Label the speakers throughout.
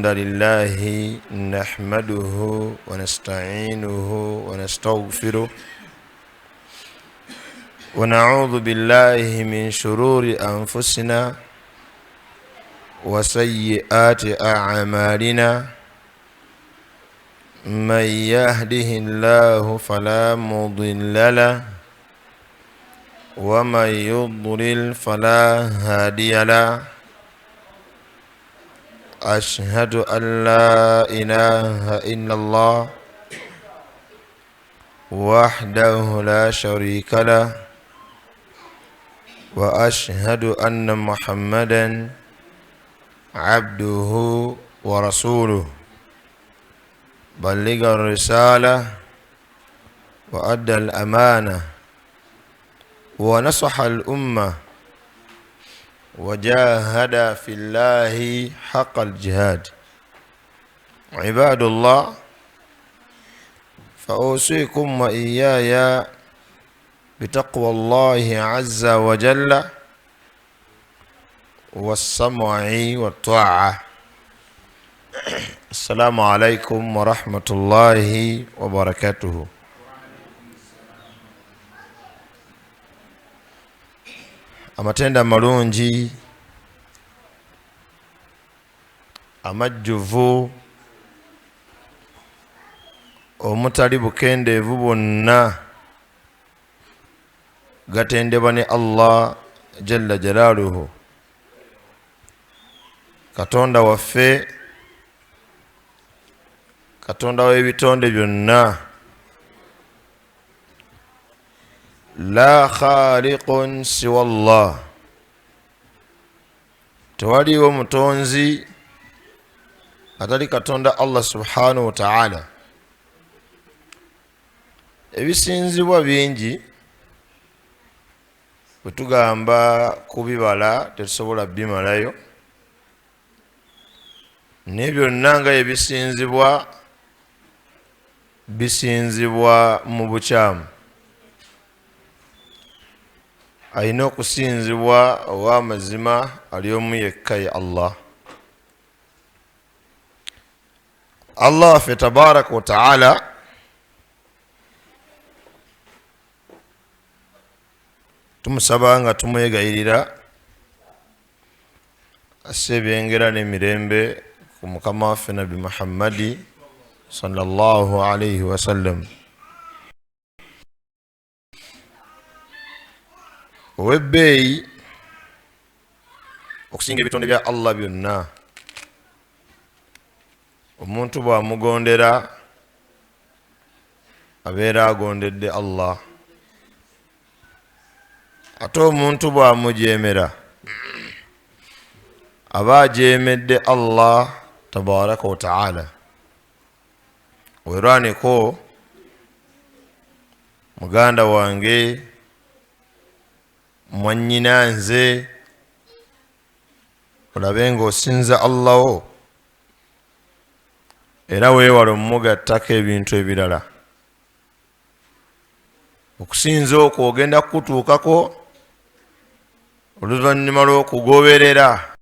Speaker 1: الحمد لله نحمده ونستعينه ونستغفره ونعوذ بالله من شرور أنفسنا وسيئات أعمالنا من يهده الله فلا مضل له ومن يضلل فلا هادي له أشهد أن لا إله إلا الله وحده لا شريك له وأشهد أن محمدا عبده ورسوله بلغ الرسالة وأدى الأمانة ونصح الأمة وجاهد في الله حق الجهاد. عباد الله، فأوصيكم وإياي بتقوى الله عز وجل والسمع والطاعة. السلام عليكم ورحمة الله وبركاته. Amatenda malungi amajjuvu omutali bukendeevu bwonna gatendebwa ne Allah jalla jalaaluhu, katonda waffe, katonda w'ebitonde byonna. La khaliqun siwa Allah, tewaliwo mutonzi atali katonda Allah subhanahu wa ta'ala. Ebisinzibwa bingi, bwe tugamba kubibala tetusobola bimalayo, naye byonna nga ebisinzibwa bisinzibwa mu bukyamu. Ayina okusinzibwa ow'amazima ali omu yekka ye Allah. Allah waffe tabaraka wa ta'ala tumusaba nga tumwegayirira asse ebyengera n'emirembe ku mukama waffe Nabi Muhammadi sallallahu alayhi wa sallam. Ow'ebbeeyi okusinga ebitonde bya Allah byonna, omuntu bw'amugondera abeera agondedde Allah, ate omuntu bw'amujeemera aba ajeemedde Allah tabaraka wa ta'ala. Weerwaneko muganda wange, mwannyina nze, olabe ng'osinza Allah wo era weewala omumugattako ebintu ebirala. Okusinza okwo ogenda kukutuukako oluvannyuma lw'okugoberera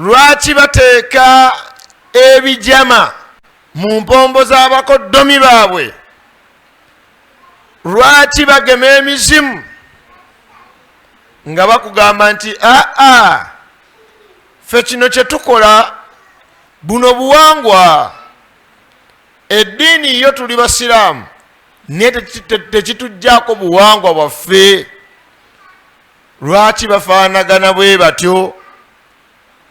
Speaker 1: lwaki bateeka ebijama mu mpombo z'abakoddomi baabwe? Lwaki bagema emizimu nga bakugamba nti ffe kino kye tukola buno buwangwa, eddiini yo tuli basiraamu naye tekitujjaako buwangwa bwaffe. Lwaki bafaanagana bwe batyo?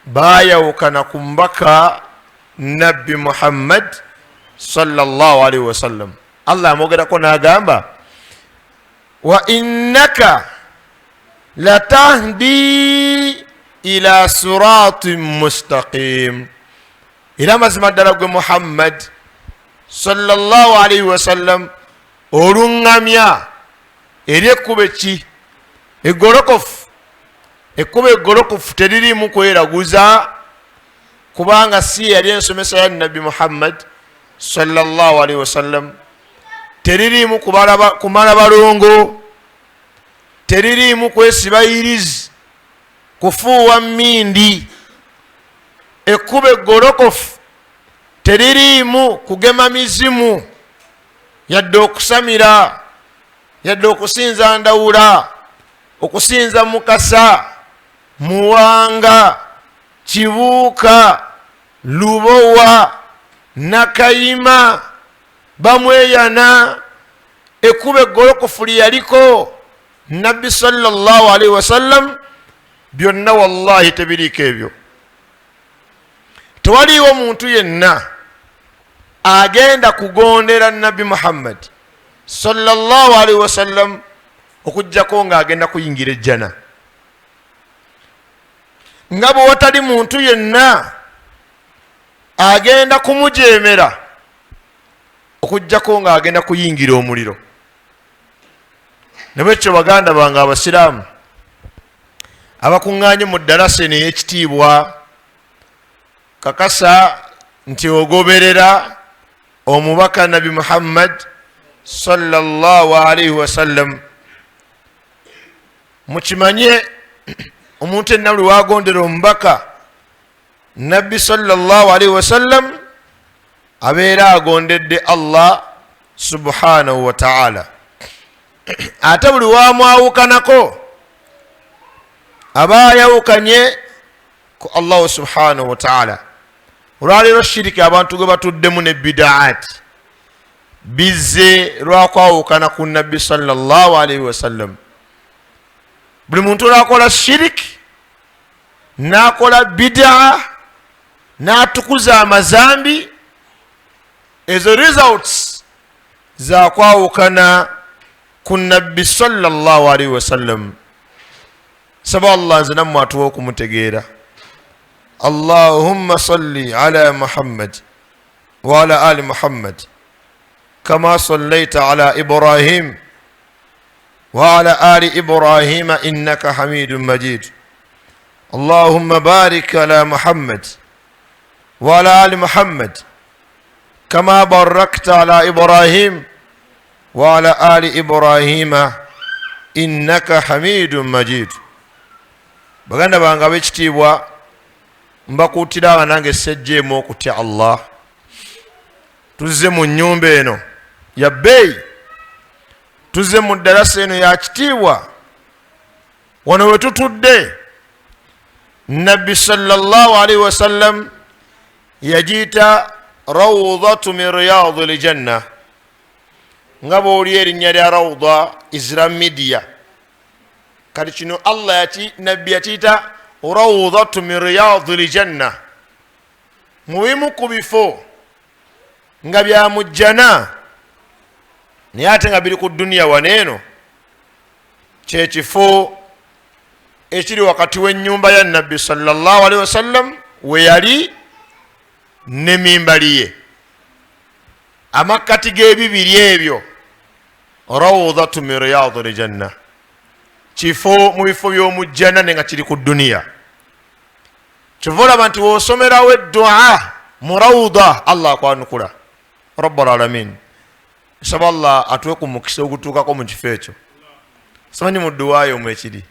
Speaker 1: Baayawukana ku mbaka Nabbi Muhammad sallallahu alaihi wasallam. Allah amwogerako n'agamba wa innaka latahdi ila siratin mustaqim. Era mazima ddala gwe Muhammad sallallahu alaihi wasallam oluŋŋamya eri ekkubo ki eggolokofu. Ekkubo eggolokofu teririimu kweraguza, kubanga si yali ensomesa ya Nabbi Muhammad sallallahu alaihi wasallam. Teririimu kumala balongo, teririimu kwesibayirizi, kufuuwa mmindi. Ekkubo eggolokofu teririimu kugema mizimu, yadde okusamira, yadde okusinza ndawula, okusinza mukasa, muwanga, kibuuka, lubowa, nakayima, bamweyana. Ekkubo eggolokofu lyaliko Nabbi sallallahu alaihi wasallam, byonna wallahi tebiriiko ebyo. Tewaliiwo muntu yenna agenda kugondera Nabbi Muhammad sallallahu alaihi wasallam okujjako nga agenda kuyingira ejjana. Nga bwe watali muntu yenna agenda kumujeemera okujjako nga agenda kuyingira omuliro. Ne bwekyo baganda bange abasiraamu abakuŋŋaanye mu ddarasa eno ey'ekitiibwa, kakasa nti ogoberera omubaka Nabi Muhammad sallallahu alaihi wasallam. Mukimanye omuntu enna buli wagondera omubaka Nabbi sallallahu alaihi wasallam abeera agondedde Allah subhanahu wa ta'ala. Ate buli wamwawukanako aba ayawukanye ku Allah subhanahu wa ta'ala. Olwaleero shiriki abantu gwe batuddemu ne bidaat bizze lwakwawukana ku Nabbi sallallahu alaihi wasallam. Buli muntu olwakola shiriki n'akola bidaa n'atukuza amazambi, ezo results za kwawukana ku Nabbi sallallahu alaihi wasallam. Saba Allah nze nammwe atuwa okumutegeera. Allahumma salli ala Muhammad wa ala ali Muhammad kama sallaita ala Ibrahim wa ala ali Ibrahim innaka hamidun majid. Allahumma barik ala Muhammad wa ala ali Muhammad kama barakta ala Ibrahim wa ala ali Ibrahim innaka hamidun majid. Baganda bange ab'ekitiibwa, mbakuutira nga nange sejjeemu okutya Allah. Tuzze mu nnyumba eno ya bbeeyi, tuzze mu ddarasa eno ya kitiibwa. Wano we tutudde Nabbi sallallahu alaihi wasallam yagiyita rawdatu min riyadil janna. Nga bw'oli erinnya lya rawda Islam Media, kati kino Allah Nabbi yakiyita rawdatu min riyadil janna. Mu bimu ku bifo nga bya mu jjana naye ate nga biri ku duniya waneeno, kye kifo ekiri wakati w'ennyumba ya Nabbi sallallahu alaihi wasallam we yali ne mimbali ye. Amakkati g'ebibiri ebyo rawdatu min riyadil janna, kifo mu bifo by'omu jjana ne nga kiri ku duniya. Kyova olaba nti w'osomerawo eddua mu rawda Allah akwanukula. Rabbal alamin, nsaba Allah atuwe ku mukisa ogutuukako mu kifo ekyo. Simanyi mu dduwa yo mwekiri,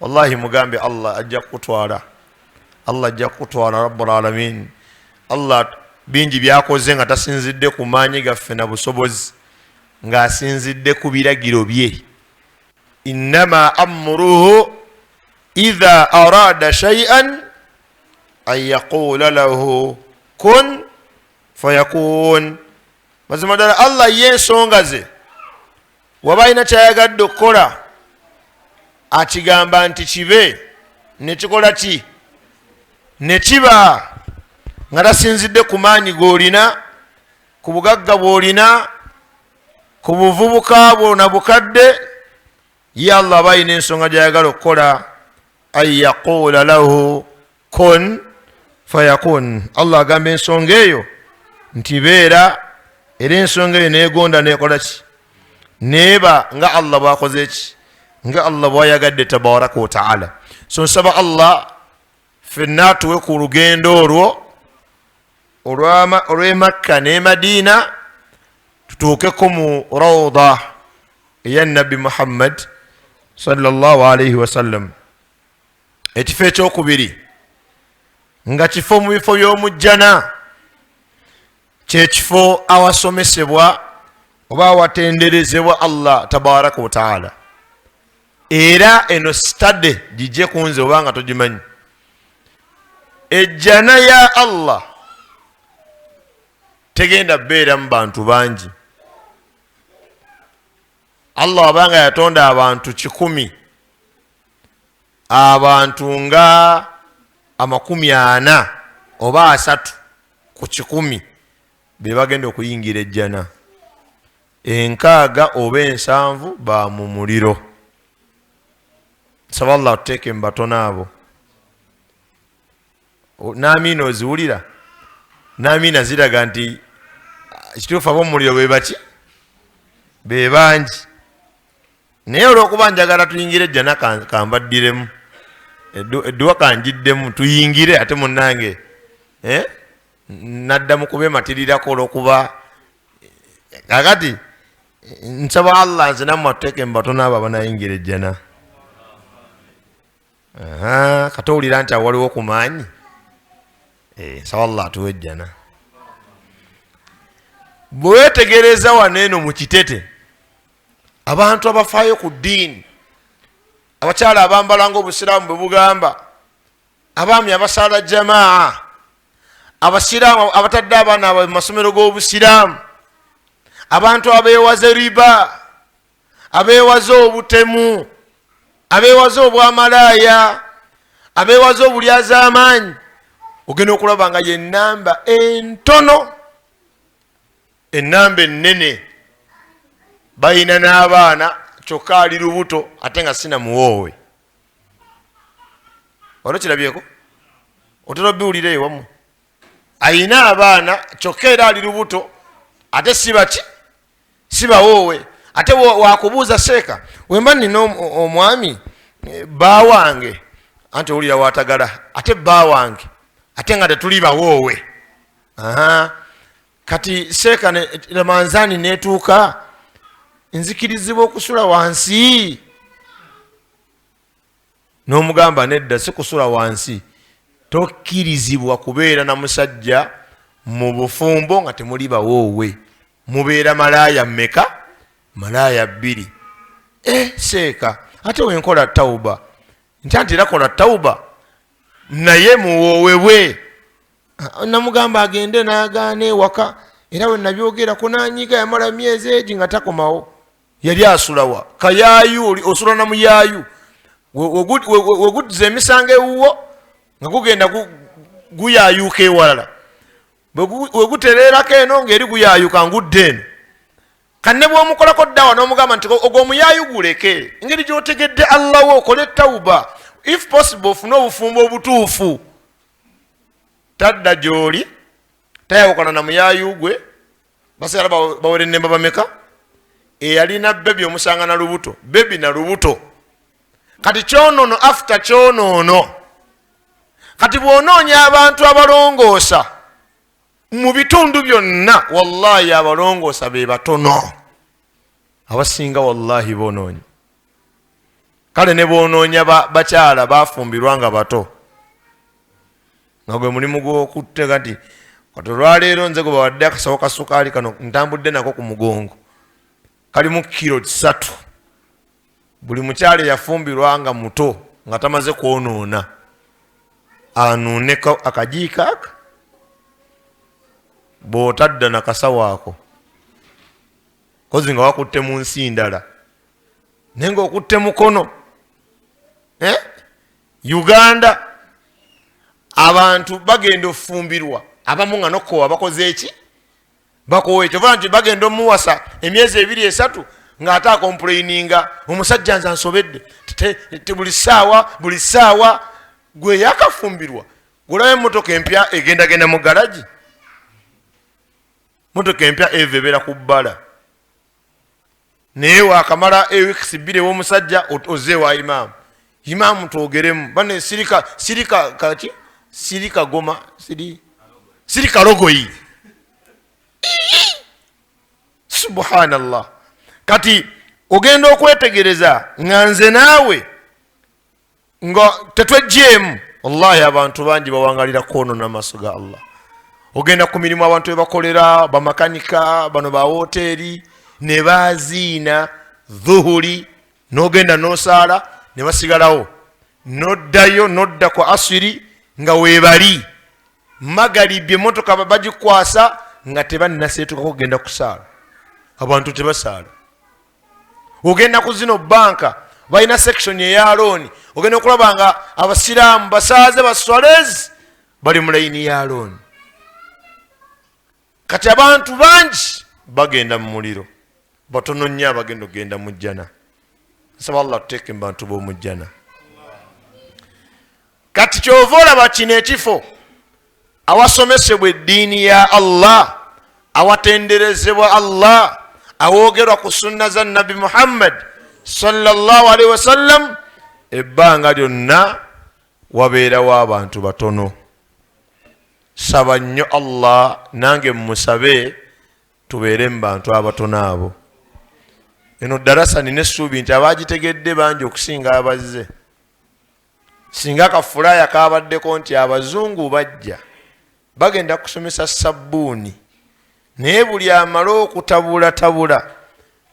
Speaker 1: wallahi mugambe Allah ajja kukutwala. Allah ajja kutwala rabbul alamin. Allah bingi byakoze nga tasinzidde ku maanyi gaffe na busobozi, ng'asinzidde ku biragiro bye. Innama amruhu idha arada shay'an an yaqula lahu kun fayakun. Mazima ddala Allah ye ensonga ze waba alina kyayagadde okukola akigamba nti kibe, ne kikola ki? Ne kiba, nga tasinzidde ku maanyi g'olina, ku bugagga bw'olina, ku buvubuka bwo na bukadde. Ye Allah aba alina ensonga gy'ayagala okukola, an yaqula lahu kun fayakun. Allah agamba ensonga eyo nti beera, era ensonga eyo neegonda neekola ki? Neeba nga Allah bw'akoze ki? Nga Allah bw'ayagadde tabaraka wa ta'ala. So nsaba Allah ffenna atuwe ku lugendo olwo olw'e Makka ne Madiina, tutuukeko mu rawda eya Nabbi Muhammad sallallahu alayhi wa sallam. Ekifo ekyokubiri nga kifo mu bifo by'omujjana, kye kifo awasomesebwa oba awatenderezebwa Allah tabaraka wa ta'ala. Era eno stade gijje kunze oba nga togimanyi. Ejjana ya Allah tegenda beera mu bantu bangi. Allah abanga yatonda abantu 100, abantu nga 40 oba 3 ku 100 be bagenda okuyingira ejjana. 6 oba 7 ba mu muliro. Saba Allah tuteeke mu batono abo. N'amiina oziwulira? N'amiina ziraga nti kituufu ab'omuliro be baki? Be bangi. Naye olw'okuba njagala tuyingire ejjana kambaddiremu, edduwa kanjiddemu tuyingire, ate munnange naddamu kubematirirako olw'okuba kakati nsaba Allah nze nammwe atuteeke mu batono abo abanayingira ejjana. Kati owulira nti awaliwo ku maanyi. Nsaba Allah atuwe ejjana. Bwe weetegereza wano eno mu Kitete, abantu abafaayo ku ddiini, abakyala abambala ng'obusiraamu bwe bugamba, abaami abasaala jamaa, abasiraamu abatadde abaana mu masomero g'obusiraamu, abantu abeewaze riba, abeewaze obutemu, abeewaze obwamalaaya, abeewaze obulyaz'amaanyi, ogenda okulaba nga ye ennamba entono. Ennamba ennene bayina n'abaana kyokka ali lubuto ate nga sina muwoowe. Olwo kirabyeko? Otera biwulira ewamu. Ayina abaana kyokka era ali lubuto ate sibaki? Sibawoowe. Ate wakubuuza Sheekh, wemba nina omwami bba wange, anti owulira waatagala, ate bba wange ate nga tetuli bawoowe. Kati Sheekh Ramanzani netuuka, nzikirizibwa okusula wansi? N'omugamba nedda, si kusula wansi, tokkirizibwa kubeera na musajja mu bufumbo nga temuli bawoowe. Mubeera malaaya mmeka? Malaaya 2. Sheekh, ate wenkola tauba, nti era kola tauba naye muwoowebwe. Namugamba agende n'agaana ewaka, era we nabyogerako n'anyiga, yamala myezi egi nga takomawo. Yali asulawa kayaayu, osula na muyaayu, weguddiza emisango ewuwo nga gugenda guyaayuuka ewalala, wegutereerako eno ng'eri guyaayuuka ngudde eno. Kanne bw'omukolako ddawa n'omugamba nti ogw'omuyaayu guleke, engeri gy'otegedde Allah wo okole tawuba, if possible ofune obufumbo obutuufu. Tadda gy'oli, tayawukana na muyaayu gwe, basigala bawere nnemba bameka? Eyalina bebi omusanga na lubuto, bebi na lubuto. Kati kyonoono after kyonoono. Kati bw'onoonya abantu abalongoosa mu bitundu byonna, wallahi abalongoosa be batono. Abasinga wallahi boonoonya. Kale ne boonoonya bakyala bafumbirwa nga bato, nga gwe mulimu gw'okutteka nti kati olwaleero nze gwe bawadde akasawo ka sukaali kano ntambudde nako ku mugongo kalimu kilo 3 buli mukyala yafumbirwa nga muto nga tamaze kwonoona anuuneko akajiika aka bw'otadda nakasawo ako kozi nga wakutte mu nsi ndala naye ng'okutte mukono Uganda abantu bagenda ofumbirwa abamu nga nokkowa bakoze eki bakowe ekyo nti bagenda omuwasa emyezi 2-3 ng'ate akomplaininga omusajja nze ansobedde buli ssaawa gwe yakafumbirwa gulabe emmotoka empya egendagenda mu garagi motoka empya eva ebeera ku bbala naye wakamala ewiikisi 2 ew'omusajja ozeewa imaamu twogeremu bane sirika goma sirika logoyi subhanallah kati ogenda okwetegereza nga nze naawe nga tetwejjeemu wallahi abantu bangi bawangalira kwonoona maaso ga Allah ogenda ku mirimu abantu bebakolera bamakanika bano ba woteeri ne baziina dhuhuri n'ogenda n'osaala ne basigalawo n'oddayo n'odda ku asiri nga weebali magalibi emmotoka bagikwasa nga tebannaseetukako kugenda kusaala abantu tebasaala ogenda ku zino banka balina section eya looni ogenda okulaba nga abasiraamu basaaze baswalezi bali mu layini ya looni kati abantu bangi bagenda mu muliro batono nnyo abagenda okgenda mu jjana nsaba Allah tuteeke mu bantu b'omu jjana kati kyova olaba kino ekifo awasomesebwa eddiini ya Allah awatenderezebwa Allah awoogerwa ku sunna za nabi Muhammad sallallahu alaihi wasallam ebbanga lyonna wabeerawo abantu batono saba nnyo Allah nange mmusabe tubeere mu bantu abatono abo eno darasa nina essuubi nti abaagitegedde bangi okusinga abazze singa kafulaya kabaddeko nti abazungu bajja bagenda kusomesa sabbuuni naye buli amala okutabulatabula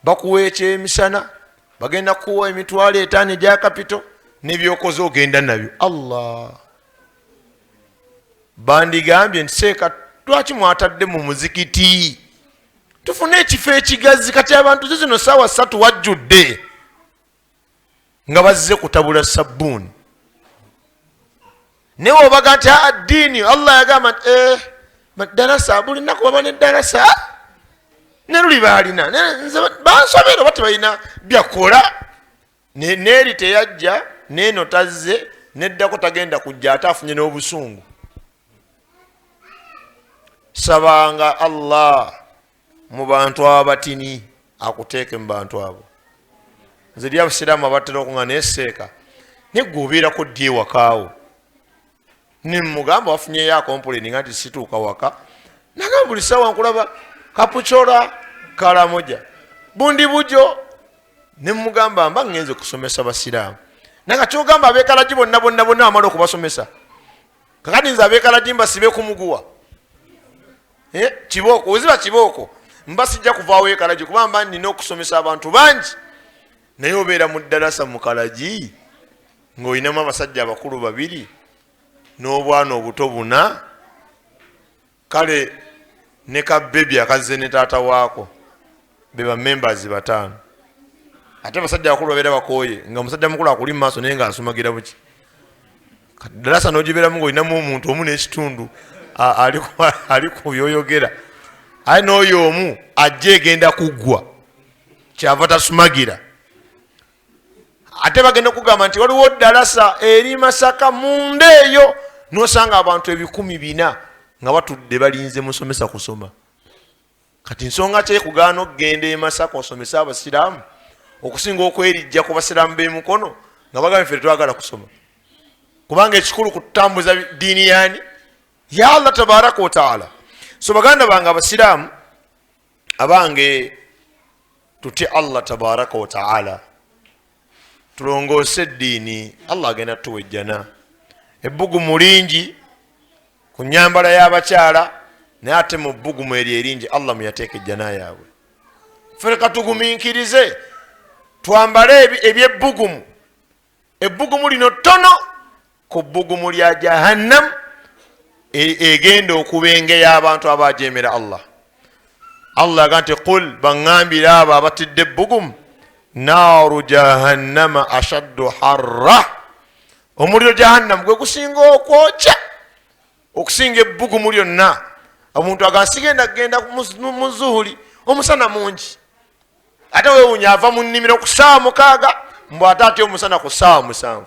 Speaker 1: bakuwa ekyemisana bagenda kuwa emitwalo 5 egya kapito n'ebyokoze ogenda nabyo Allah bandigambye nti seeka lwaki mwatadde mu muzikiti tufune ekifo ekigazi kati abantu zino ssaawa 3 wajjudde nga bazze kutabula sabbuuni naye obaga nti addiini Allah yagamba nti madarasa buli nnaku baba neddarasa ne luli baalina bansobera oba tebalina byakola neeri teyajja neeno tazze neddako tagenda kujja ate afunye n'obusungu sabanga Allah mu bantu abatini akuteeke mu bantu abo nze eri abasiraamu abatera okunga neseeka neggobeerako ddi ewakaawo nimugamba wafunyeyo akomplaininga nti situuka waka nagamba buli ssaawa nkulaba kapucola kalamoja bundi bujo nimugamba mba ngenze kusomesa basiraamu nanga kyogamba abeekalagi bonna amala okubasomesa kakati nze abeekalagi mbasibe kumuguwa kibooko weziba kibooko mba sijja kuvaawo ekalagi kuba mba nina okusomesa abantu bangi naye obeera mu ddarasa mu kalagi ng'olinamu abasajja abakulu 2 n'obwana obuto 4 kale ne kabebi akazze ne taata waako be ba members 5 ate abasajja abakulu babeera bakooye nga omusajja mukulu akuli mu maaso naye ng'asumagira buki ddarasa n'ogibeeramu ng'olinamu omuntu omu n'ekitundu ali ku byoyogera aye n'oyo omu ajja egenda kuggwa kyava tasumagira ate bagenda okugamba nti waliwo ddarasa eri Masaka munda eyo n'osanga abantu 400 nga batudde balinze musomesa kusoma kati nsonga kyekugaana okgenda e Masaka osomesa abasiraamu okusinga okwerijja ku basiraamu b'emukono nga bagambye ffe tetwagala kusoma kubanga ekikulu kutambuza ddiini yaani ya Allah tabaraka wa taala so baganda bange abasiraamu abange tutye Allah tabaraka wa taala tulongoose eddiini Allah agenda tuwejjana ebbugumu lingi ku nyambala y'abakyala naye ate mu bbugumu eryo eringi Allah muyateeka ejjana yaabwe. Ffe katugumiikirize twambale ebyebbugumu. Ebbugumu lino ttono ku bbugumu lya jahannam egenda okubengeya abantu abajeemera Allah. Allah aga nti qul baŋŋambire abo abatidde ebbugumu naaru jahannama ashaddu harra. Omuliro jahannam gwe gusinga okwokya okusinga ebbugumu lyonna. Omuntu agasigenda kugenda mu zuhuli omusana mungi ate weewunya ava mu nnimiro ku ssaawa 6 mbu ate ate omusana ku ssaawa 7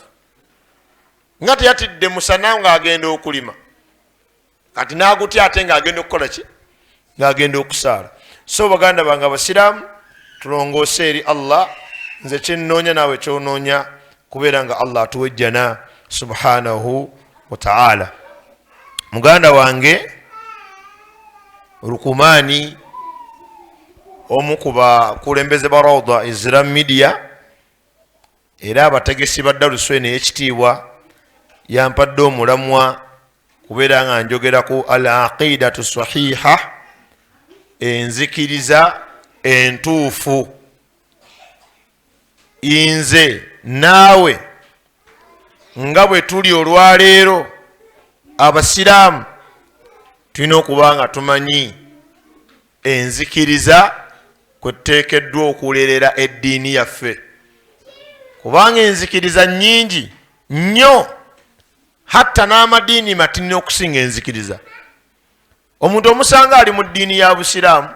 Speaker 1: nga teyatidde musana ng'agenda okulima kati n'agutya ate ng'agenda okukola ki ng'agenda okusaala. So baganda bange abasiraamu tulongoose eri Allah. Nze kyennoonya naawe kyonoonya kubeera nga Allah atuwa ejjana subhanahu wa ta'ala. Muganda wange Rukumani omu ku bakulembeze ba Rawda Islam Media era abategesi ba Daruswene ekitiibwa yampadde omulamwa kubeera nga njogera ku al-aqidatu sahiha, enzikiriza entuufu. Inze naawe nga bwe tuli olwaleero abasiraamu tulina okuba nga tumanyi enzikiriza kwe tuteekeddwa okulerera eddiini yaffe, kubanga enzikiriza nnyingi nnyo, hatta n'amadiini matini okusinga enzikiriza. Omuntu omusanga ali mu ddiini ya busiraamu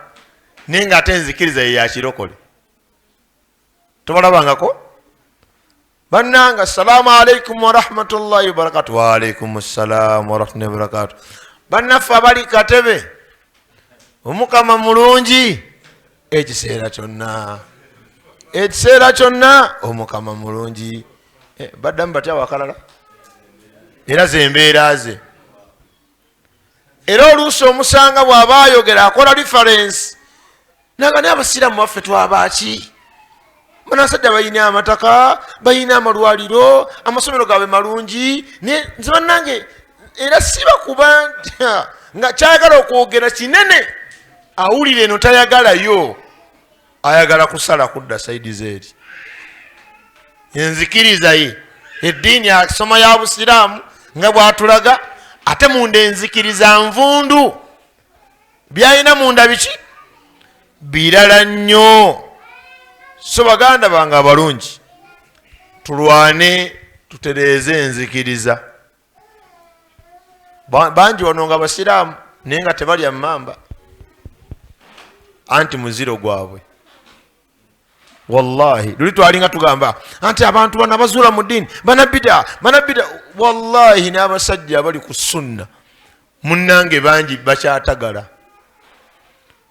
Speaker 1: naye ng'ate enzikiriza ye yakirokole. Tobalabangako? Bannanga assalamu alaikum wa rahmatullahi wa barakatuh. Wa alaikum assalam wa rahmatullahi wa barakatuh. Bannaffe abali katebe omukama mulungi ekiseera kyonna omukama mulungi. Baddamu batya wakalala era zembeera ze. Era oluusi omusanga bw'aba ayogera akola reference naga ne abasiraamu baffe twabaki banasajja bayina amataka bayina amalwaliro amasomero gaabwe malungi nze bannange era siba kuba nga kyayagala okwogera kinene awulire eno tayagalayo ayagala kusala kudda saidi zeeri. Enzikiriza ye eddiini asoma ya busiraamu nga bw'atulaga ate munda enzikiriza nvundu byalina munda biki birala nnyo. So baganda bange abalungi tulwane tutereeze enzikiriza. Bangi wano nga basiraamu naye nga tebalya mmamba anti muziro gwabwe. Wallahi luli twalinga tugamba anti abantu bana bazuula mu ddiini banabida. Wallahi n'abasajja abali ku sunna munnange bangi bakyatagala.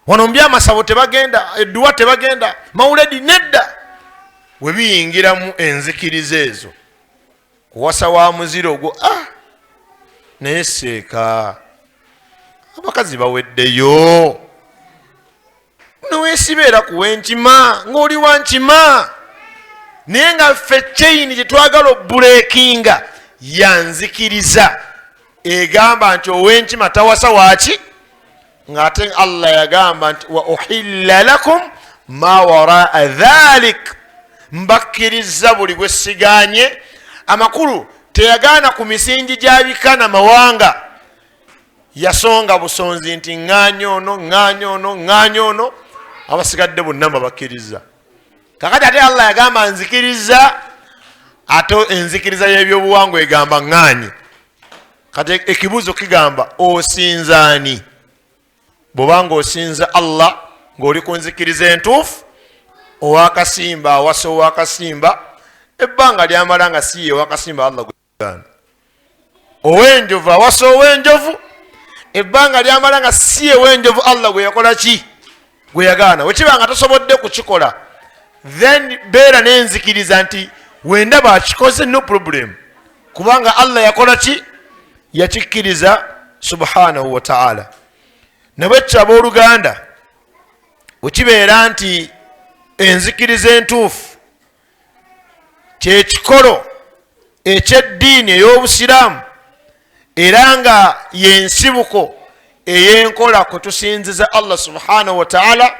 Speaker 1: Wano mu byamasabo tebagenda, edduwa tebagenda, mawuledi nedda. We biyingiramu enzikiriza ezo kuwasa wa muziro ogwo naye seeka abakazi baweddeyo. Noweesibeera kuwenkima ng'oli wankima naye nga ffe kyeyini gye twagala obuleekinga yanzikiriza egamba nti owenkima tawasa waaki ng'ate Allah yagamba nti wa uhilla lakum ma waraa dhalik, mbakkiriza buli bwe siganye. Amakulu teyagaana ku misingi gya bika na mawanga, yasonga busonzi nti ŋŋaanyi ono abasigadde bonna mbabakkiriza. Kakati ate Allah yagamba nzikiriza, ate enzikiriza y'ebyobuwangwa egamba ŋŋaanyi. Kati ekibuuzo kigamba osinzaani? Bw'obanga osinza Allah ng'oli ku nzikiriza entuufu, owakasimba awasa owakasimba ebbanga lyamala nga si ye owakasimba Allah gwegaana. Ow'enjovu awasa ow'enjovu ebbanga lyamala nga si ye ow'enjovu Allah gwe yakola ki? Gwe yagaana. Wekiba nga tosobodde kukikola, then beera n'enzikiriza nti wendaba akikoze no problem, kubanga Allah yakola ki? Yakikkiriza subhanahu wa ta'ala. Nabwekyo abooluganda wekibeera nti enzikiriza entuufu kyekikolo ekyeddiini ey'obusiraamu era nga yensibuko ey'enkola kwe tusinziza Allah subhanahu wa ta'ala,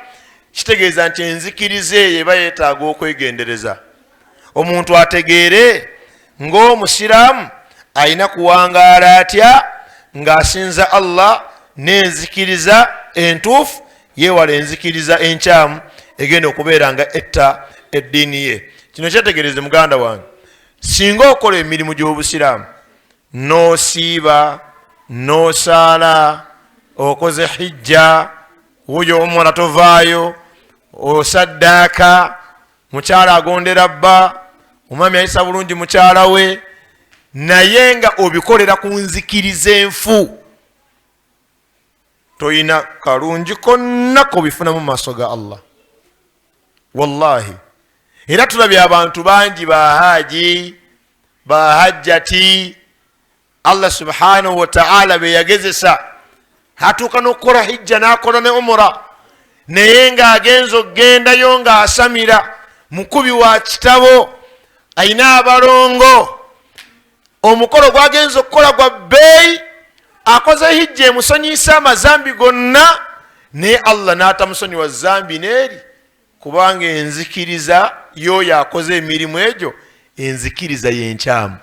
Speaker 1: kitegeeza nti enzikiriza eyo eba yeetaaga okwegendereza. Omuntu ategeere ng'omusiraamu alina kuwangaala atya ng'asinza Allah n'enzikiriza entuufu, yeewala enzikiriza enkyamu egenda okubeera nga etta eddiini ye. Kino kyetegereze muganda wange, singa okola emirimu gy'obusiraamu, n'osiiba, n'osaala, okoze hijja, wuyo omwana tovaayo, osaddaaka, mukyala agondera bba, omwami ayisa bulungi mukyala we, naye nga obikolera ku nzikiriza enfu, toyina kalungi konna kobifunamu mu maaso ga Allah. Wallahi, era tulabye abantu bangi bahaji, bahajjati, Allah subhanahu wa ta'ala be yagezesa hatuuka n'okukola hijja n'akola ne umra, naye ng'agenza okgendayo ng'asamira, mukubi wa kitabo, ayina abalongo, omukolo gwagenza okukola gwa bbeeyi, akoze hijja emusonyiisa amazambi gonna, naye Allah n'atamusonyiwa zambi n'eri, kubanga enzikiriza y'oyo akoze emirimu egyo, enzikiriza y'enkyamu.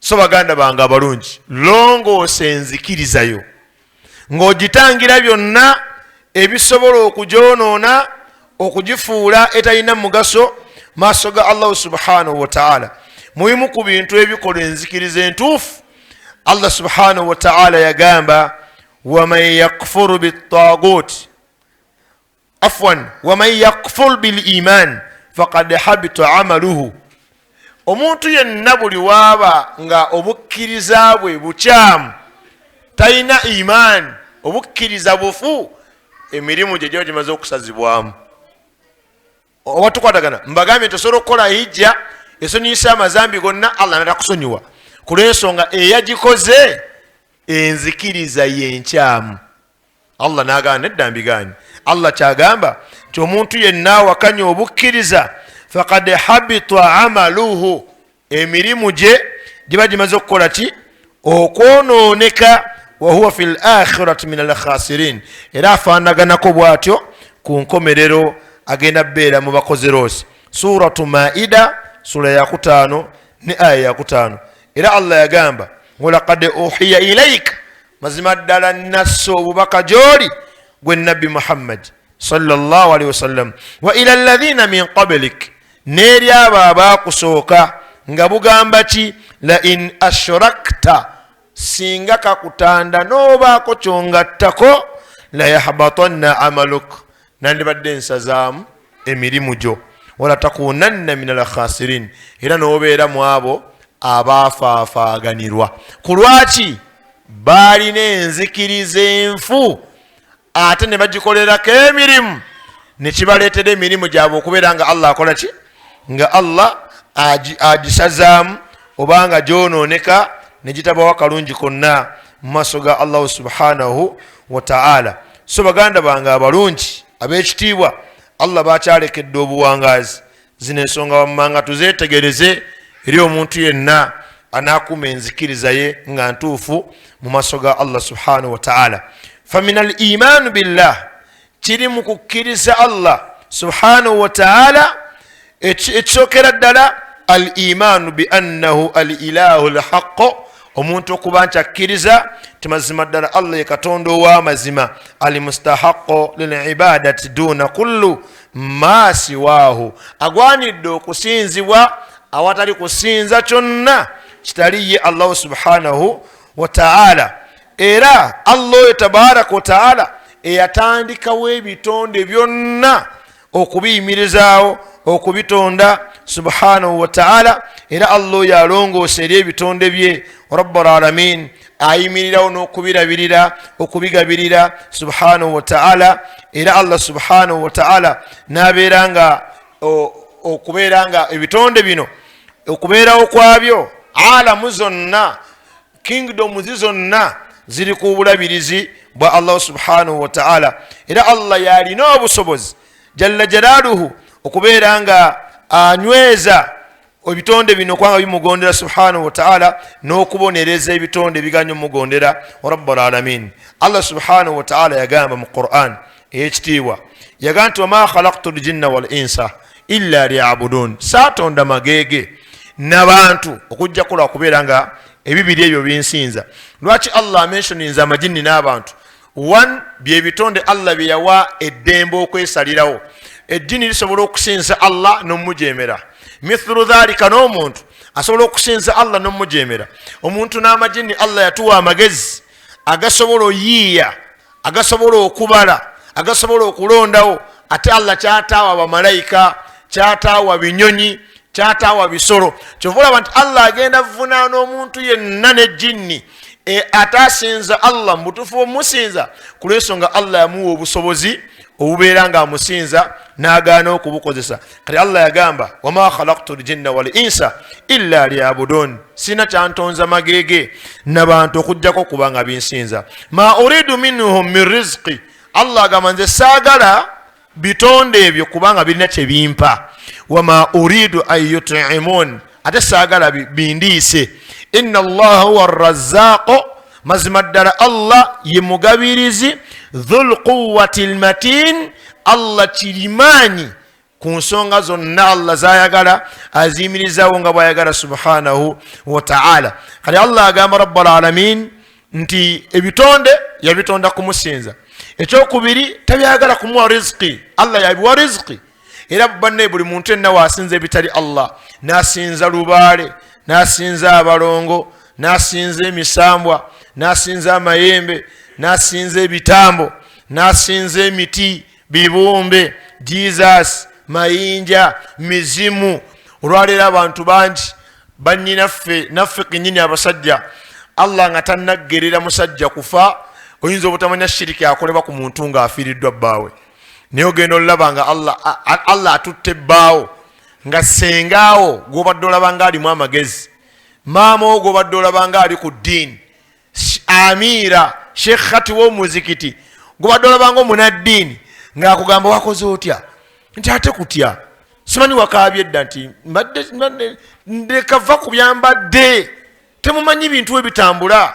Speaker 1: So baganda bange abalungi, longoosa enzikirizayo ng'ogitangira byonna ebisobola okugyonoona, okugifuula etalina mugaso maaso ga Allah subhanahu wa ta'ala. Mubimu ku bintu ebikola enzikiriza entuufu, Allah subhanahu wa ta'ala yagamba, waman yakfuru bittaguuti, afwan, waman yakfur bil iman faqad habita amaluhu. Omuntu yenna buli waaba nga obukkiriza bwe bukyamu, talina iman, obukkiriza bufu, emirimu gye gyo gimaze okusazibwamu. Oba tukwatagana, mbagambye tosobola okukola hijja esonyiisa amazambi gonna, Allah natakusonyiwa ku lw'ensonga eyagikoze enzikiriza y'enkyamu. Allah n'agamba nedda mbiganye. Allah kyagamba nti omuntu yenna awakanya obukkiriza faqad habita amaluhu, emirimu gye giba gimaze okukola ki? Okwonooneka. Wa huwa fil akhirati min al khasirin, era afaanaganako bw'atyo ku nkomerero agenda bbeera mu bakozi roosi. Suratu Maida sura ya 5 ne aya ya 5. Era Allah yagamba, walaqad uhiya ilayka, mazima ddala nasso obubaka gy'oli gwe nabbi Muhammad sallallahu alaihi wasallam, wa ila alladhina min qablik, n'eri abo abaakusooka, nga bugamba ki? La in ashrakta, singa kakutanda n'obaako kyongattako, la yahbatanna amaluk, nandibadde nsazaamu emirimu gyo, wala takunanna min al khasirin, era n'obeera mu abo abaafaafaganirwa. Ku lwaki? Baalina enzikiriza enfu, ate ne bagikolerako emirimu, ne kibaleetera emirimu gyabwe okubeera nga Allah akola ki? Nga Allah agisazaamu, obanga gyonooneka ne gitabawa kalungi konna mu maaso ga Allah subhanahu wa ta'ala. So baganda bange abalungi ab'ekitiibwa, Allah bakyalekedde obuwangaazi. Zino ensonga wammanga tuzeetegereze eri omuntu yenna anaakuma enzikiriza ye nga ntuufu mu maaso ga Allah subhanahu wa ta'ala. Famin al imaanu billah, kiri mu kukkiriza Allah subhanahu wa ta'ala, ekisookera ddala al imaanu bi annahu al ilahu al haqq, omuntu okuba nti akkiriza ti mazima ddala Allah ye katonda ow'amazima, al mustahaqqu lil ibadati duna kullu ma siwaahu, agwanidde okusinzibwa awatali kusinza kyonna kitali ye Allah subhanahu wa ta'ala. Era Allah tabaraka wa ta'ala eyatandikawo ebitonde byonna okubiyimirizaawo, okubitonda subhanahu wa ta'ala. Era Allah yalongoosa eri ebitonde bye rabbul alamin, ayimirirawo n'okubirabirira, okubigabirira subhanahu wa ta'ala. Era Allah subhanahu wa ta'ala n'abeera nga okubeera nga ebitonde bino okubeerawo kwabyo, alamu zonna, kingdom zonna ziri ku bulabirizi bwa Allah subhanahu wa ta'ala. Era Allah yalina obusobozi jalla jalaaluhu okubeera nga anyweza ebitonde bino kwanga bimugondera subhanahu wa ta'ala n'okubonereza ebitonde biganya mugondera rabbul alamin. Allah subhanahu wa ta'ala yagamba mu Qur'an ekitiibwa yagamba nti wama khalaqtul jinna wal insa illa liya'budun, saatonda magege n'abantu okujja kula kubeera nga ebibiri ebyo binsinza. Lwaki Allah amentioninza amajinni n'abantu? One, bye bitonde Allah bye yawa eddembe okwesalirawo. Ejjini lisobola okusinza Allah n'omujemera. Mithlu dhalika n'omuntu asobola okusinza Allah n'omujemera. Omuntu n'amajinni Allah yatuwa amagezi agasobola oyiiya, agasobola okubala, agasobola okulondawo. Ate Allah kyataawa bamalayika, kyataawa binyonyi, kyataawa bisolo. Kyovula nti Allah agenda vunaana omuntu yenna n'ejjinni atasinza Allah mbutufu omusinza ku lw'ensonga Allah yamuwa obusobozi obubeera nga amusinza n'agaana okubukozesa. Kati Allah yagamba wama khalaqtul jinna wal insa illa liya'budun, sina kyantonza magege n'abantu okujjako kuba nga binsinza. Ma uridu minhum min rizqi, Allah agamba nze saagala bitonde ebyo kubanga birina kye bimpa. Wama uridu an yut'imun, ate saagala bindiise. Inna Allah huwa arrazzaqu, mazima ddala Allah ye mugabirizi, dhul quwwatil matin, Allah kirimaanyi ku nsonga zonna Allah zayagala aziyimirizawo nga bwayagala subhanahu wa ta'ala. Kati Allah agamba rabbul alamin nti ebitonde yabitonda kumusinza. Ekyokubiri tabyagala kumuwa rizqi, Allah yabiwa rizqi. Era banne buli muntu yenna waasinza ebitali Allah, n'asinza lubaale, n'asinza abalongo, n'asinza emisambwa, n'asinza amayembe, n'asinza ebitambo, n'asinza emiti, bibumbe, Jesus, mayinja, mizimu. Olwaleero abantu bangi bannyinaffe naffe kennyini abasajja Allah nga tannaggerera musajja kufa, oyinza obutamanya shiriki akolebwa ku muntu ng'afiiriddwa bbaawe. Naye ogenda olaba nga Allah atutte bbaawo nga sengaawo gw'obadde olaba nga alimu amagezi, maama wo gw'obadde olaba nga ali ku ddiini, amiira shekhati w'omuzikiti gw'obadde olaba nga omunaddiini ng'akugamba wakoze otya, nti ate kutya simanyi wakaabye edda nti ndekava ku byambadde, temumanyi bintu ebitambula.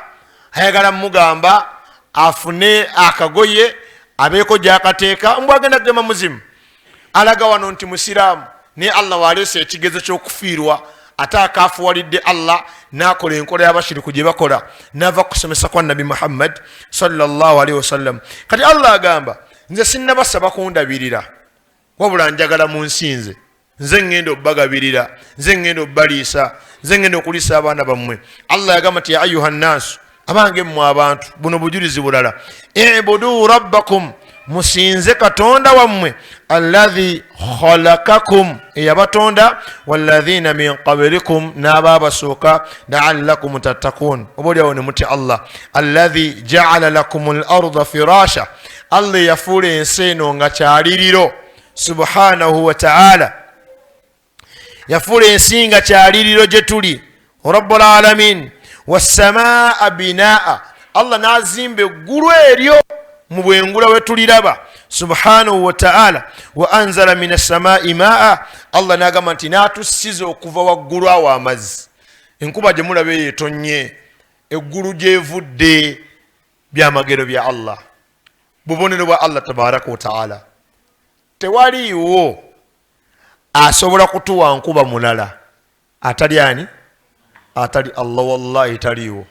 Speaker 1: Ayagala mugamba afune akagoye abeeko gyakateeka, mbw agenda kugema muzimu, alaga wano nti musiraamu, naye Allah waleese ekigezo ky'okufiirwa ate akaafuwalidde Allah n'akola enkola y'abashiriku gye bakola, n'ava kusomesa kwa Nabi Muhammad sallallahu alaihi wasallam. Kati Allah agamba nze sinnabasaba kundabirira, wabula njagala munsinze, nze ngenda obbagabirira, nze ngenda obbaliisa, nze ngenda okuliisa abaana bammwe. Allah yagamba nti ya ayuha nnaasu, abange mmwe abantu, buno bujulizi bulala, ibudu rabbakum, musinze katonda wammwe, alladhi khalakakum, eyabatonda, walladhina min qablikum, n'abaabasooka, la'allakum tattakun, oboolyawo ne muti Allah. Alladhi ja'ala lakumul arda firasha, Allah yafuula ensi eno nga kyaliriro subhanahu wa ta'ala, yafuula ensi nga kyaliriro gye tuli rabbul alamin. Wassamaa binaa, Allah n'azimba eggulu eryo mu bwengula we tuliraba subhanahu wa ta'ala. Wa anzala minas samaa'i maa, Allah n'agamba nti n'atussiza okuva waggulu awo amazzi. Enkuba gye mulaba yeetonye, eggulu gyevudde, byamagero bya Allah, bubonero bwa Allah tabaraka wa ta'ala. Tewaliiwo asobola kutuwa nkuba mulala atali ani? Atali Allah, wallahi taliiwo.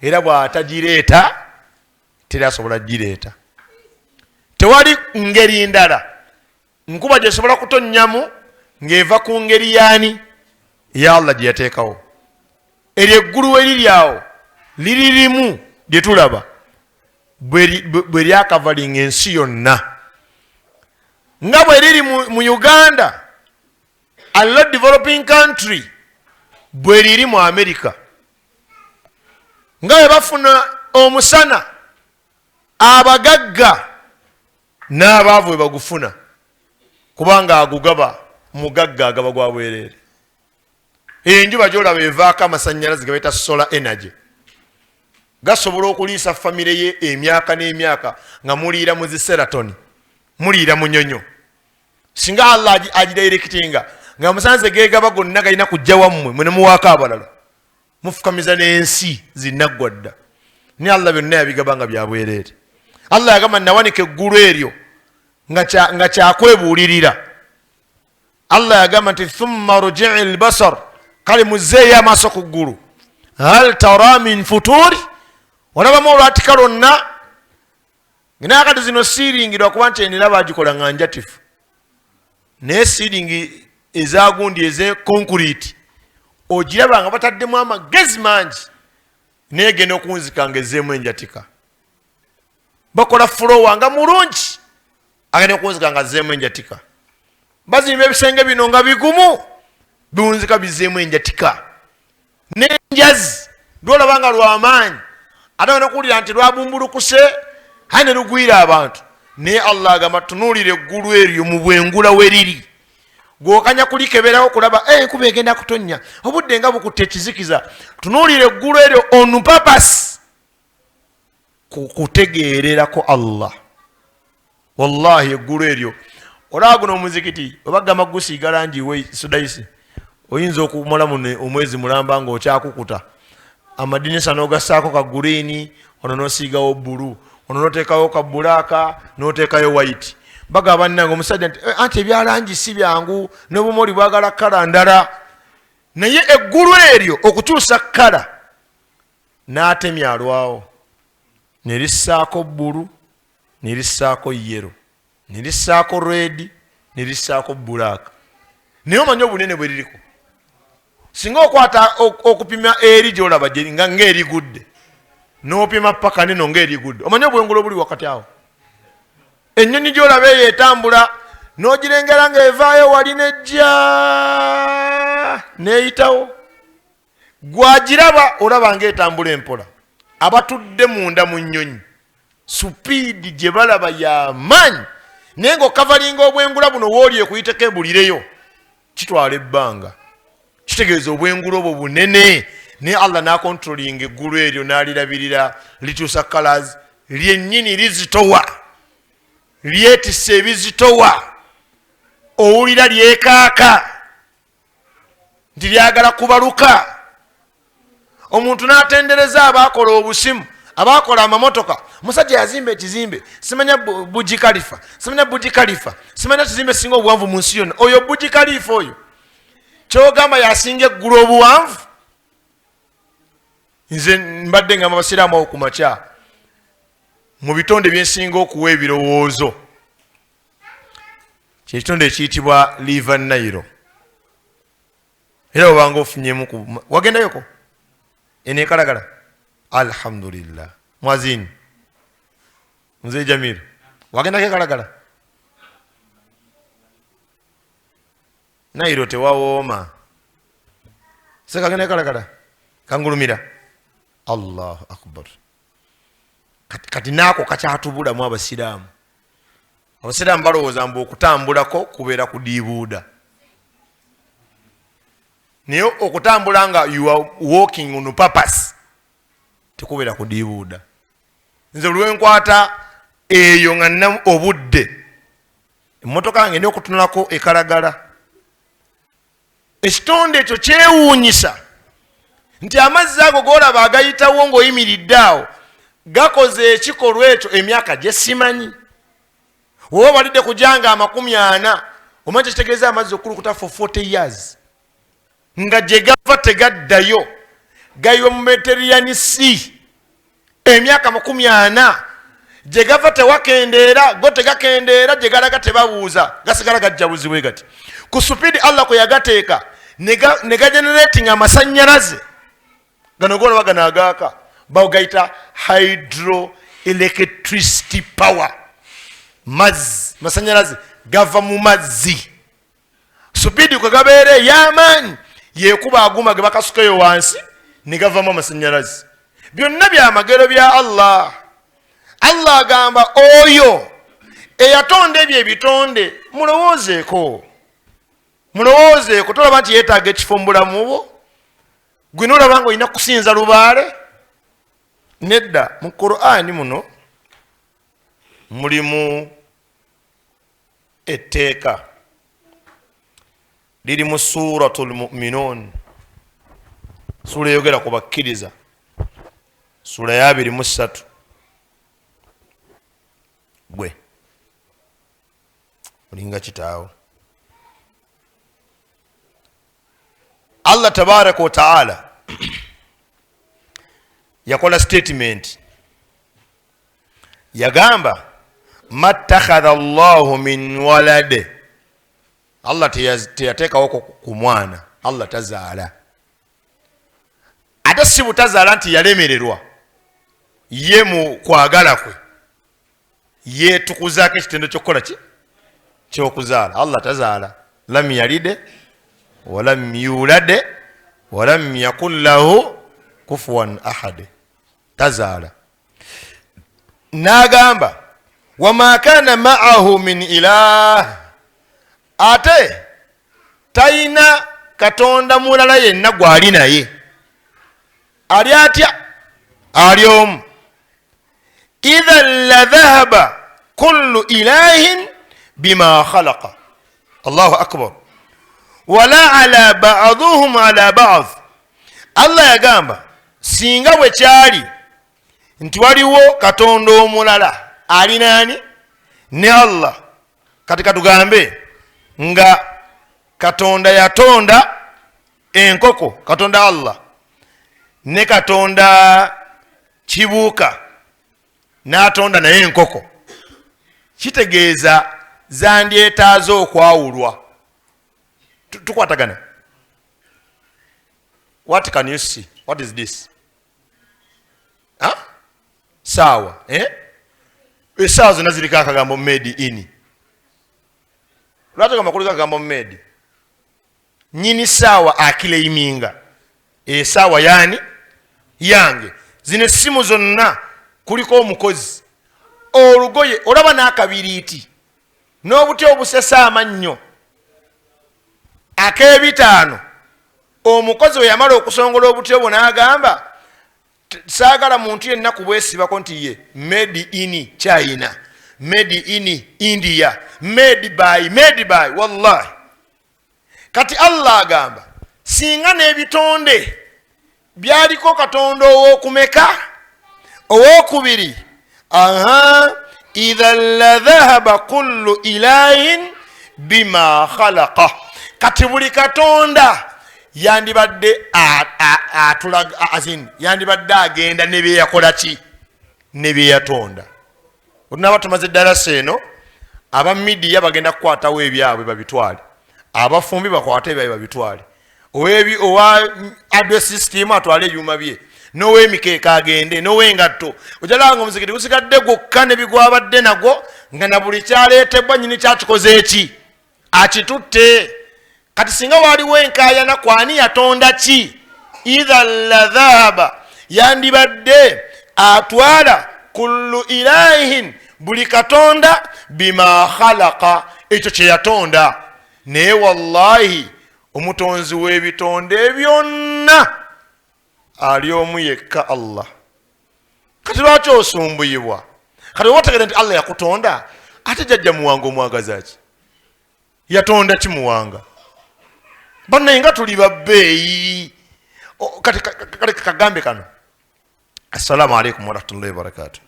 Speaker 1: Era bw'atagireeta teri asobola gireeta. Tewali ngeri ndala nkuba gyesobola kutonnyamu ng'eva ku ngeri yaani? Ya Allah gye yateekawo. Eryo eggulu we liri awo liri limu gye tulaba bwe lyakavalinga ensi yonna, nga bwe liri mu Uganda, a lot developing country, bwe liri mu America, nga bwe bafuna omusana abagagga n'abaavu bwe bagufuna, kubanga agugaba mugagga agaba gwa bwereere. Enjuba gy'olaba evaako amasannyalaze ge bayita solar energy, gasobola okuliisa famire ye emyaka n'emyaka nga muliira mu ziseratoni, muliira mu nyonyo. Singa Allah agidirectinga nga musanze gegaba gonna galina kujja wammwe mwe ne muwaako abalala mufukamiza n'ensi zinnaggwadda ni Allah byonna yabigaba nga byabwereere. Allah yagamba nawanika eggulu eryo nga kyakwebuulirira. Allah yagamba nti thumma rji'i albasar, kale muzeeyo amaaso ku ggulu, hal tara min futuri, olabamu olwatika lwonna. Ngenakati zino siiringirwa kuba nti enira bagikola nga njatifu, naye siiringi ezagundi ez'ekonkuriti ogiraba nga bataddemu amagezi mangi, naye genda okunzika nga ezzeemu enjatika. Bakola fulowa nga mulungi, agenda okunzika nga azzeemu enjatika. Bazimba ebisenge bino nga bigumu, biwunzika bizzeemu enjatika. N'enjazi lwolaba nga lw'amaanyi, ate ogenda okuwulira nti lwabumbulukuse hayi ne lugwira abantu. Naye Allah agamba tunuulira eggulu eryo mu bwengula we riri, gw'okanya kulikeberawo kulaba enkuba egenda kutonnya, obudde nga bukutte ekizikiza. Tunuulira eggulu eryo on purpose, kutegeererako Allah. Wallahi eggulu eryo olaba guno omuzikiti obagamba gusiiga langi we sudaisi, oyinza okumalamu omwezi mulamba nga okyakukuta amadinisa n'ogassaako ka guliini, ono n'osiigawo bbulu, ono n'oteekawo ka bbulaaka, n'oteekayo white. Bagamba bannange omusajja nti anti ebyalangi si byangu, n'obumoli bwagala kkala ndala. Naye eggulu eryo okukyusa kkala n'atemya alwawo, ne lissaako bbulu, ne lissaako yero, ne lissaako red, ne lissaako bbulaaka. Naye omanyi obunene bwe liriko. Singa okwata okupima eri gy'olaba nga ng'erigudde, n'opima paka neno ng'erigudde, omanyi obwengula obuli wakati awo. Ennyonyi gy'olaba eyo etambula, n'ogirengera ng'evaayo wali nejja n'eyitawo. Gwagiraba olaba ng'etambula empola. Abatudde munda mu nnyonyi, supiidi gye balaba y'amaanyi, naye ng'okavalinga obwengula buno w'oli ekuyiteko ebulireyo, kitwala ebbanga. Kitegeeza obwengula obwo bunene, naye Allah n'akontrolinga eggulu eryo n'alirabirira likyusa colors, lyennyini lizitowa, lyetisse ebizitowa, owulira lyekaaka nti lyagala kubaluka. Omuntu n'atendereza abaakola obusimu, abaakola amamotoka. Musajja yazimba ekizimbe, simanya Burj Khalifa, simanya Burj Khalifa, simanya kizimbe singa obuwanvu mu nsi yonna. Oyo Burj Khalifa oyo kyogamba yasinga eggulu obuwanvu. Nze mbadde nga abasiraamu awo ku makya mu bitonde byensinga okuwa ebirowoozo, kyekitonde ekiyitibwa River Nile. Era obanga ofunyemu wagendayoko ene kalagala. Alhamdulillah. Mwazini Mzee Jamil wagenda ke kalagala? Nairo tewawooma sekagenda kalagala kangulumira. Allahu akbar. Kati naako kakyatubulamu abasiraamu. Abasiraamu balowooza mbu okutambulako kubeera kudiibuuda, naye okutambula nga you are walking on purpose tekubeera kudiibuuda. Nze lwenkwata eyo nga nna obudde, emmotoka yange n'okutunulako ekalagala, ekitonde ekyo kyewuunyisa nti amazzi ago g'olaba agayitawo ng'oyimiridde awo gakoze ekikolwa ekyo emyaka gye simanyi. Wowe balidde kujanga 40, omanyi kitegeeza amazzi okulukuta for 40 years nga gye gava tegaddayo, gayiwa mu Mediterranean Sea emyaka 40 gye gava tewakendeera, go tegakendeera, gye galaga tebabuuza, gasigala gajja buzibwe gati. Ku supidi Allah kwe yagateeka ne gagenerating amasannyalaze gano golaba gano agaaka, bagayita hydroelectricity power. Mazzi, masannyalaze gava mu mazzi. Supidi kwe gabeere y'amaanyi yekuba aguma ge bakasukayo wansi ne gavamu amasannyalaze. Byonna byamagero bya Allah. Allah agamba oyo eyatonda ebyo ebitonde mulowoozeeko, mulowoozeeko. Tolaba nti yeetaaga ekifo mu bulamu bwo. Gwe n'olaba nga olina kusinza lubaale. Nedda, mu Qur'ani muno mulimu etteeka liri mu suratul mu'minun, sura eyogera ku bakkiriza, sura ya 23. Gwe olinga kitaawo. Allah tabaraka wa taala yakola statement, yagamba mattakhadha Allahu min walade. Allah teyateekawo ku mwana, Allah tazaala. Ate si butazaala nti yalemererwa, ye mu kwagala kwe yeetukuzaako ekitendo ky'okukola ky'okuzaala. Allah tazaala, lam yalide walam yulade walam yakun lahu kufuwan ahad. Tazaala. N'agamba wama kana ma'ahu min ilah, ate tayina katonda mulala yenna gwali naye. Ali atya? Ali omu. Idhan la dhahaba kullu ilahin bima khalaqa. Allahu akbar. Wala ala ba'dhuhum ala ba'd. Allah yagamba singa bwe kyali nti waliwo katonda omulala ali nani? Ne Allah. Kati katugambe nga katonda yatonda enkoko, katonda Allah, ne katonda kibuuka n'atonda naye enkoko, kitegeeza zandyetaaze okwawulwa. Tukwatagana. What can you see? What is this? Huh? Sawa. Esaawa zonna ziriko akagambo made in. Lwaki agamba kuliko akagambo made? Nyini saawa akileiminga. Esaawa yani yange. Zino essimu zonna kuliko omukozi. Olugoye olaba n'akabiriiti n'obuti obusesa amannyo ak'ebitaano. Omukozi we yamala okusongola obuti obwo n'agamba saagala muntu yenna kubwesibako nti ye made in China, made in India, made by wallahi. Kati Allah agamba singa n'ebitonde byaliko katonda ow'okumeka, ow'okubiri, idhan la dhahaba kullu ilahin bima khalaqa. Kati buli katonda yandibadde yandibadde agenda ne bye yakola ki, ne bye yatonda. Olunaba tumaze eddarasa eno, aba midiya bagenda kukwatawo ebyabwe babitwale, abafumbi bakwate ebyabwe babitwale, owa address system atwale ebyuma bye, n'ow'emikeeka agende, n'ow'engatto. Ojalanga omuzikiti gusigadde gwokka ne bigwabadde nagwo, nga na buli kyaleetebwa nyini kyakikoze eki akitutte. Kati singa waliwo enkaayana kwani yatonda ki? Idhan la dhahaba, yandibadde atwala kullu ilahin, buli katonda, bima khalaqa, ekyo kye yatonda. Naye wallahi omutonzi w'ebitonde byonna ali omu yekka, Allah. Kati lwaki osumbuyibwa? Kati obategere nti Allah yakutonda, ate jajja muwanga omwagaza ki? Yatonda ki muwanga? Bannaye nga tuli babbeeyi. Kati kagambe kano. Assalamu alaikum warahmatullahi wabarakatuh.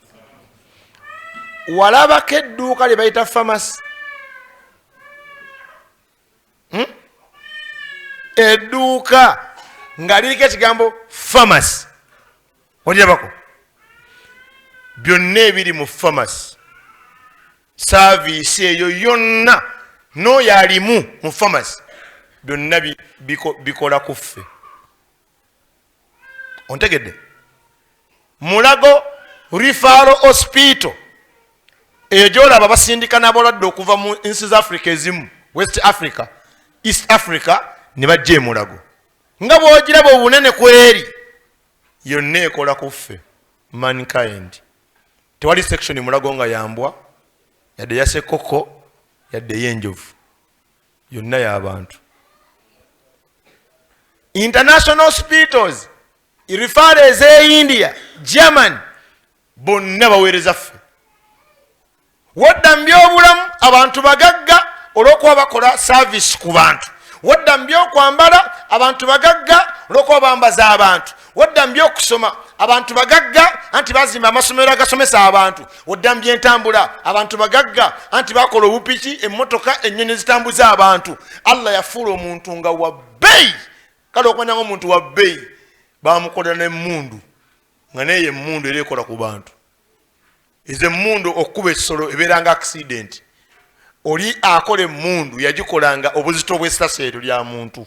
Speaker 1: Walabako edduuka lye bayita pharmacy? Edduuka nga liriko ekigambo pharmacy. Olirabako? Byonna ebiri mu pharmacy, service eyo yonna n'oyo alimu mu pharmacy, byonna bikola kuffe. Ontegedde? Mulago Referral Hospital eyo gy'olaba basindika n'abalwadde okuva mu nsi za Africa ezimu, West Africa, East Africa, ne bajja e Mulago. Nga bw'ogiraba obunene kweri, yonna ekola kuffe, mankind. Tewali section Mulago nga yambwa, yadde ya Sekoko, yadde y'enjovu, yonna y'abantu. International hospitals, referrals India, German, bonna baweereza ffe. Wadda mu byobulamu abantu bagagga olw'okuba bakola service ku bantu. wadda mu byokwambala abantu bagagga olwokuba bambaza abantu, wadda mu byokusoma abantu bagagga anti bazimba amasomero agasomesa abantu, wadda mu byentambula abantu bagagga anti bakola obupiki, emmotoka, ennyonyi zitambuza abantu. Allah yafuula omuntu nga wabbeeyi. Kale okumanya nga omuntu wabbeeyi bamukolera n'emmundu nga naye emmundu era ekola ku bantu. Ezo emmundu okukuba ekisolo ebeera nga accident. Oli akola emmundu yagikolanga obuzito bw'essasi eryo lya muntu.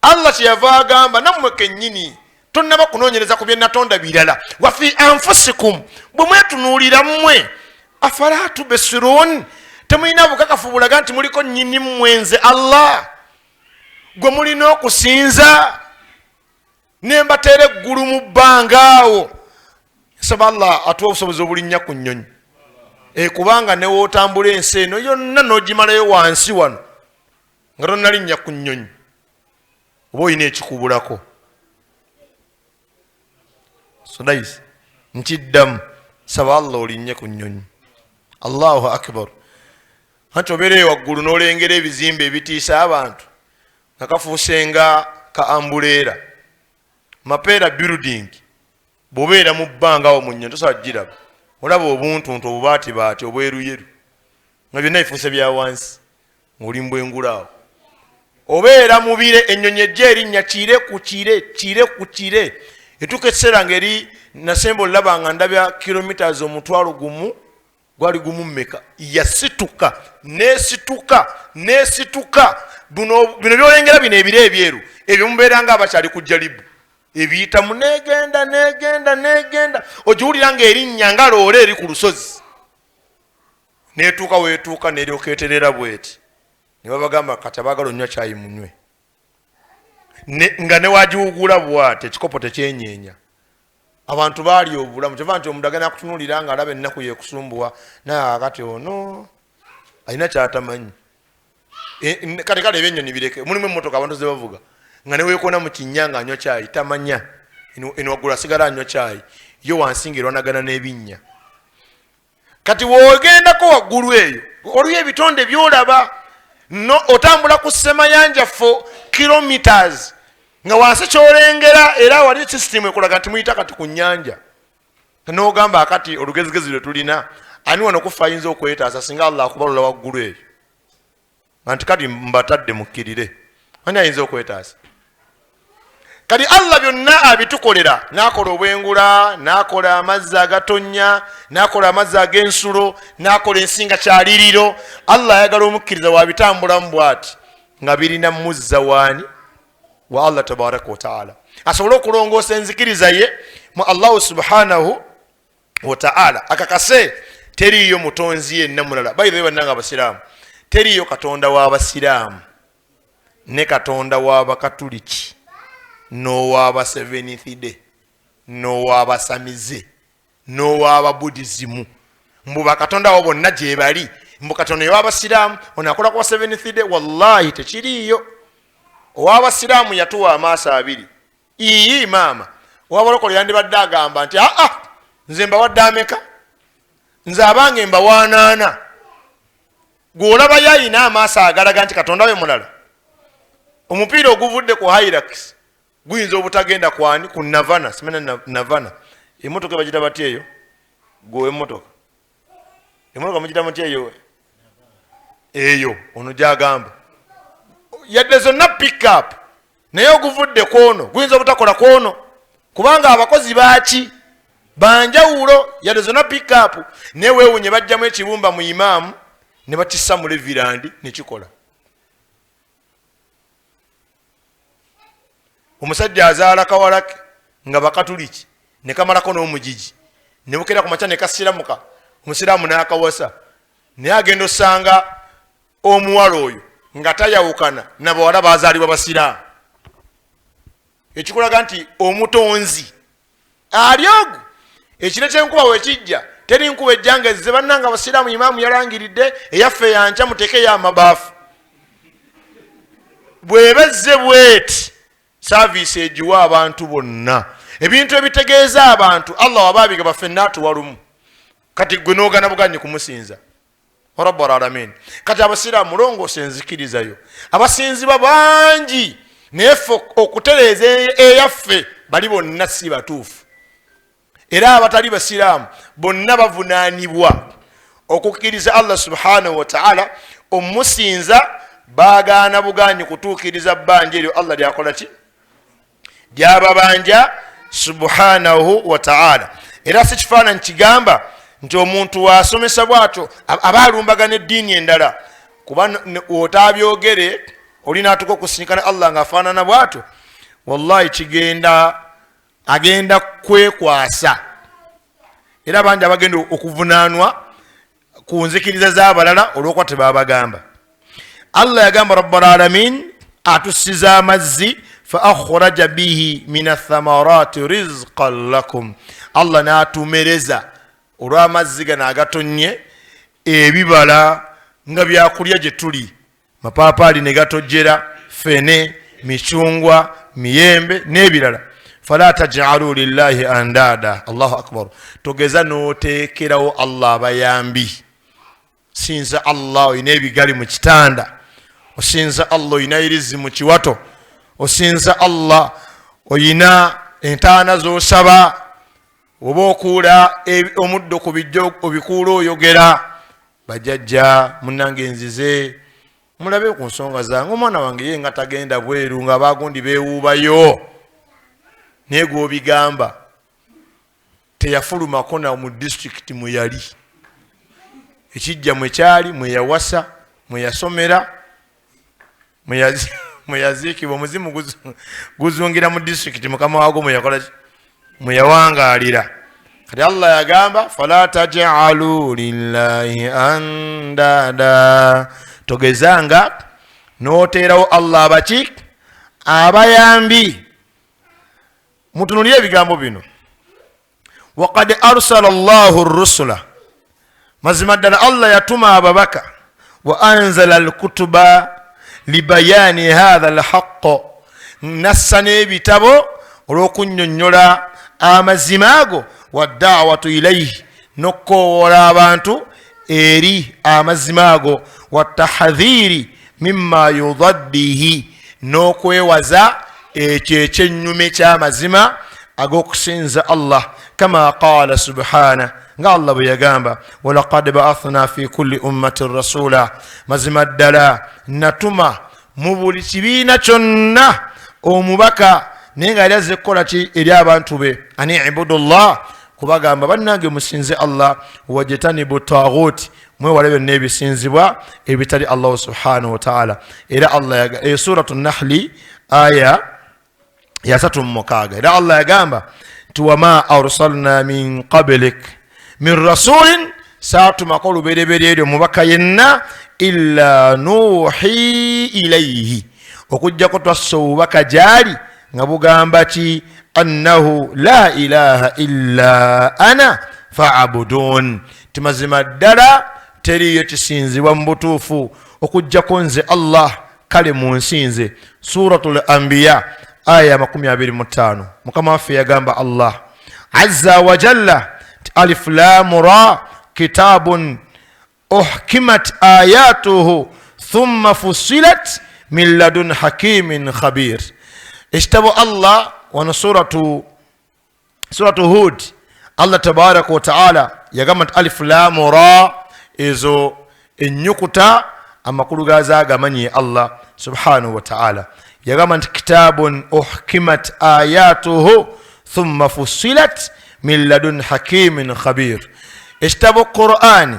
Speaker 1: Allah kyeyava agamba nammwe kennyini tonnaba kunoonyereza ku bye natonda birala. Wa fi anfusikum, bwe mwetunuulira mmwe afala tubsiruun, temulina bukakafu bulaga nti muliko nnyini mmwenze Allah gwe mulina okusinza ne mbateera eggulu mu bbanga awo. Nsaba Allah atuwa obusobozi obulinnya ku nnyonyi. Kubanga ne wootambula ensi eno yonna n'ogimalayo wansi wano nga tonnalinnya ku nnyonyi oba olina ekikubulako. Sodayisi nkiddamu, saba Allah olinnye ku nnyonyi. Allahu akbar. Anti obeereyo waggulu n'olengera ebizimbe ebitiisa abantu nga kafuuse nga ka ambuleera, mapeera building. Bw'obeera mu bbanga awo mu nnyonyi tosobola giraba. Olaba obuntuntu obubaatibaati obweruyeru nga byonna bifuuse bya wansi ng'oli mbwengulaawo. Obeera mu bire, ennyonyi ejja erinnya kire ku kire, kire ku kire. Etuuka ekiseera ng'eri nasemba olaba nga ndabya kilometers omutwalo gumu gwali gumu mmeka. Yasituka neesituka. Bino byolengera bino ebire ebyeru ebyo mubeera nga abakyali ku jalibu. Ebiyitamu negenda ogiwulira ng'erinnya nga loole eri ku lusozi. Neetuuka weetuuka neryoka eterera bweti. Ne babagamba kati abaagala onywa kyayi munywe. Nga ne wagiwugula bwate ekikopo tekyenyeenya. Abantu baali obulamu kyova nti omuntu agenda kutunuulira nga alaba ennaku yeekusumbuwa naye akati ono alina kyatamanyi. Kale ebyennyonyi bireke. Mulimu emmotoka abantu ze bavuga nga neweekona mu kinnya nga anywa kyayi tamanya eno waggulu asigala anywa kyayi yo wansi erwanagana n'ebinnya. Kati wogendako waggulu eyo oliyo ebitonde byolaba otambula ku ssemayanja for kilometers nga wansi kyolengera era wali system ekolaga nti muyita kati ku nnyanja. N'ogamba akati olugezigezi lwe tulina ani wano kufa ayinza okwetaasa singa Allah akubalula waggulu eyo anti kati mbatadde mukkirire, ani ayinza okwetaasa? Kati Allah byonna abitukolera, n'akola obwengula, n'akola amazzi agatonnya, n'akola amazzi ag'ensulo, n'akola ensinga kyaliriro. Allah ayagala omukkiriza wabitambulamu bw'ati nga birina muzza waani wa Allah tabaraka wa taala, asobole okulongoosa enzikiriza ye mu Allah subhanahu wa taala. Akakase teriiyo mutonzi yenna mulala. Bayire bannanga abasiraamu, teriiyo katonda w'abasiraamu ne katonda w'abakatuliki n'ow'aba Seventh Day n'ow'abasamize n'ow'aba Buddhism. Mbu bakatonda abo bonna gye bali. Mbu katonda y'abasiraamu onaakola ku Seventh Day, wallahi tekiriiyo. Ow'abasiraamu yatuwa amaaso abiri. Iyi maama ow'abalokole yandibadde agamba nti nze mbawadde ameka, nze abange mbawaanaana. Gw'olaba yayina amaaso agalaga nti katonda we mulala. Omupiira oguvudde ku Hilux guyinza obutagenda kwani ku Navana, simena Navana. Emmotoka bagita batya eyo? Gwe emmotoka mugita mutya eyo ono gyagamba yadde zonna pick up naye oguvudde kwono guyinza obutakola kwono kubanga abakozi baaki banjawulo. Yadde zonna pick up naye weewunye bajjamu ekibumba mu imaamu ne bakissa mu levirandi nekikola. Omusajja azaala kawalake nga bakatuliki ne kamalako n'omugigi ne bukera ku makya ne kasiramuka, omusiraamu n'akawasa naye agenda osanga omuwala oyo nga tayawukana nabawala bazaalibwa basiraamu. Ekikulaga nti omutonzi ali ogwo. Ekiro ky'enkuba wekijja teri nkuba ejjanga ezze bannanga abasiraamu imaamu yalangiridde eyaffe yanca mutekeyo amabaafu. Bwebezze bweti saavisi egiwa abantu bonna ebintu ebitegeeza abantu Allah wabaabiga baffe n'atuwa lumu. Kati gwe n'ogana buganyi kumusinza rabbul alamin. Kati abasiraamu mulongoose enzikirizayo abasinziba bangi naye ffe okutereeza eyaffe bali bonna si batuufu, era abatali basiraamu bonna bavunaanibwa okukkiriza Allah subhanahu wa ta'ala. Omusinza baagaana buganyi kutuukiriza bbanja eryo Allah lyakola ki, lyababanja subhanahu wa ta'ala. Era si kifaananyi kigamba nti omuntu wasomesa bw'atyo aba alumbagana eddiini endala, kuba otaabyogere olina atuka okusinkana Allah ng'afaanana bw'atyo, wallahi agenda kwekwasa. Era bangi abagenda okuvunaanwa ku nzikiriza z'abalala olw'okuba tebabagamba. Allah yagamba rabbul alamin atussiza amazzi fa akhraja bihi min athamarati rizqan lakum. Allah n'atumereza olw'amazzi gano agatonnye ebibala nga byakulya gye tuli, mapaapaali ne gatojjera, fene, micungwa, miyembe n'ebirala. Fala taj'alu lillahi andada. Allahu akbar. Togeza n'oteekerawo Allah abayambi. Sinza Allah oyina ebigali mu kitanda, osinza Allah oyina irizi mu kiwato, osinza Allah oyina entaana z'osaba, oba okuula omuddo ku bijjo obikuula oyogera. Bajjajja munnange nzize mulabe ku nsonga zange, omwana wange ye nga tagenda bweru nga bagundi beewuubayo, naye gw'obigamba teyafulumako na mu disitulikiti mwe yali, ekijja mwe kyali, mwe yawasa, mwe yasomera, mwe yaziikibwa, omuzimu guzungira mu disitulikiti mukama waago mwe yakola ki, mwe yawangaalira. Kati Allah yagamba fala taj'alu lillahi andada. Togezanga n'oteerawo Allah abaki, abayambi. Mutunulire ebigambo bino. Waqad arsala Allahu ar-rusula, mazima ddala Allah yatuma ababaka, wa anzala al-kutuba libayani hadha al-haqq, nassa n'ebitabo olw'okunnyonnyola amazima ago, wa da'watu ilayhi, n'okkoowola abantu eri amazima ago, wa tahdhiri mimma yudaddihi, n'okwewaza ekyo ekyennyume ky'amazima ag'okusinza Allah. Kama qaala subhana, nga Allah bwe yagamba walaqad ba'athna fi kulli ummatin rasula, mazima ddala natuma mu buli kibiina kyonna omubaka, naye nga yali azze kukola ki eri abantu be, ani ibudullah, kubagamba bannange musinze Allah, wajtanibu taghuti, mwewale byonna ebisinzibwa ebitali Allah subhanahu wa ta'ala. Era Allah suratu Nahli aya ya 36, era Allah yagamba nti wama arsalna min qablik min rasulin, saatumako olubereberye eryo mubaka yenna, illa nuhi ilayhi, okujjako twassa obubaka gyali nga bugamba ki, annahu la ilaha illa ana fa'budun, timazima ddala teriyo kisinzibwa mu butuufu okujjako nze Allah, kale munsinze. Suratul Anbiya aya 25. Mukama waffe yagamba Allah azza wa jalla, alif lam ra kitabun uhkimat ayatuhu thumma fussilat min ladun hakimin khabir. Ekitabo Allah wano suratu Hud, Allah tabaraka wa ta'ala yagamba nti alif lam ra, ezo ennyukuta amakulu gazo agamanyi Allah subhanahu wa ta'ala. Yagamba nti kitabun uhkimat ayatuhu thumma fussilat min ladun hakimin khabir. Ekitabo Qur'ani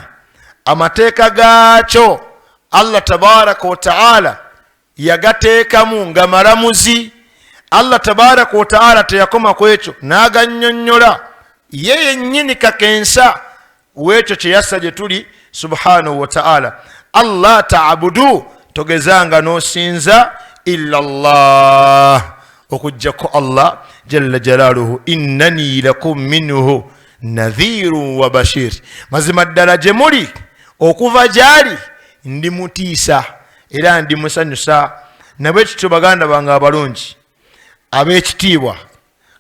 Speaker 1: amateeka gaakyo Allah tabaraka wa ta'ala yagateekamu nga malamuzi. Allah tabaraka wa ta'ala teyakoma ku ekyo n'agannyonnyola ye yennyini kakensa w'ekyo kye yassa gye tuli subhanahu wa ta'ala. Allah ta'budu, togezanga n'osinza illa Allah, okujjako Allah jalla jalaaluhu, innani lakum minhu nadhiru wa bashir, mazima ddala gye muli okuva gyali ndi mutiisa era ndi musanyusa. Nabwe kityo baganda bange abalungi ab'ekitiibwa,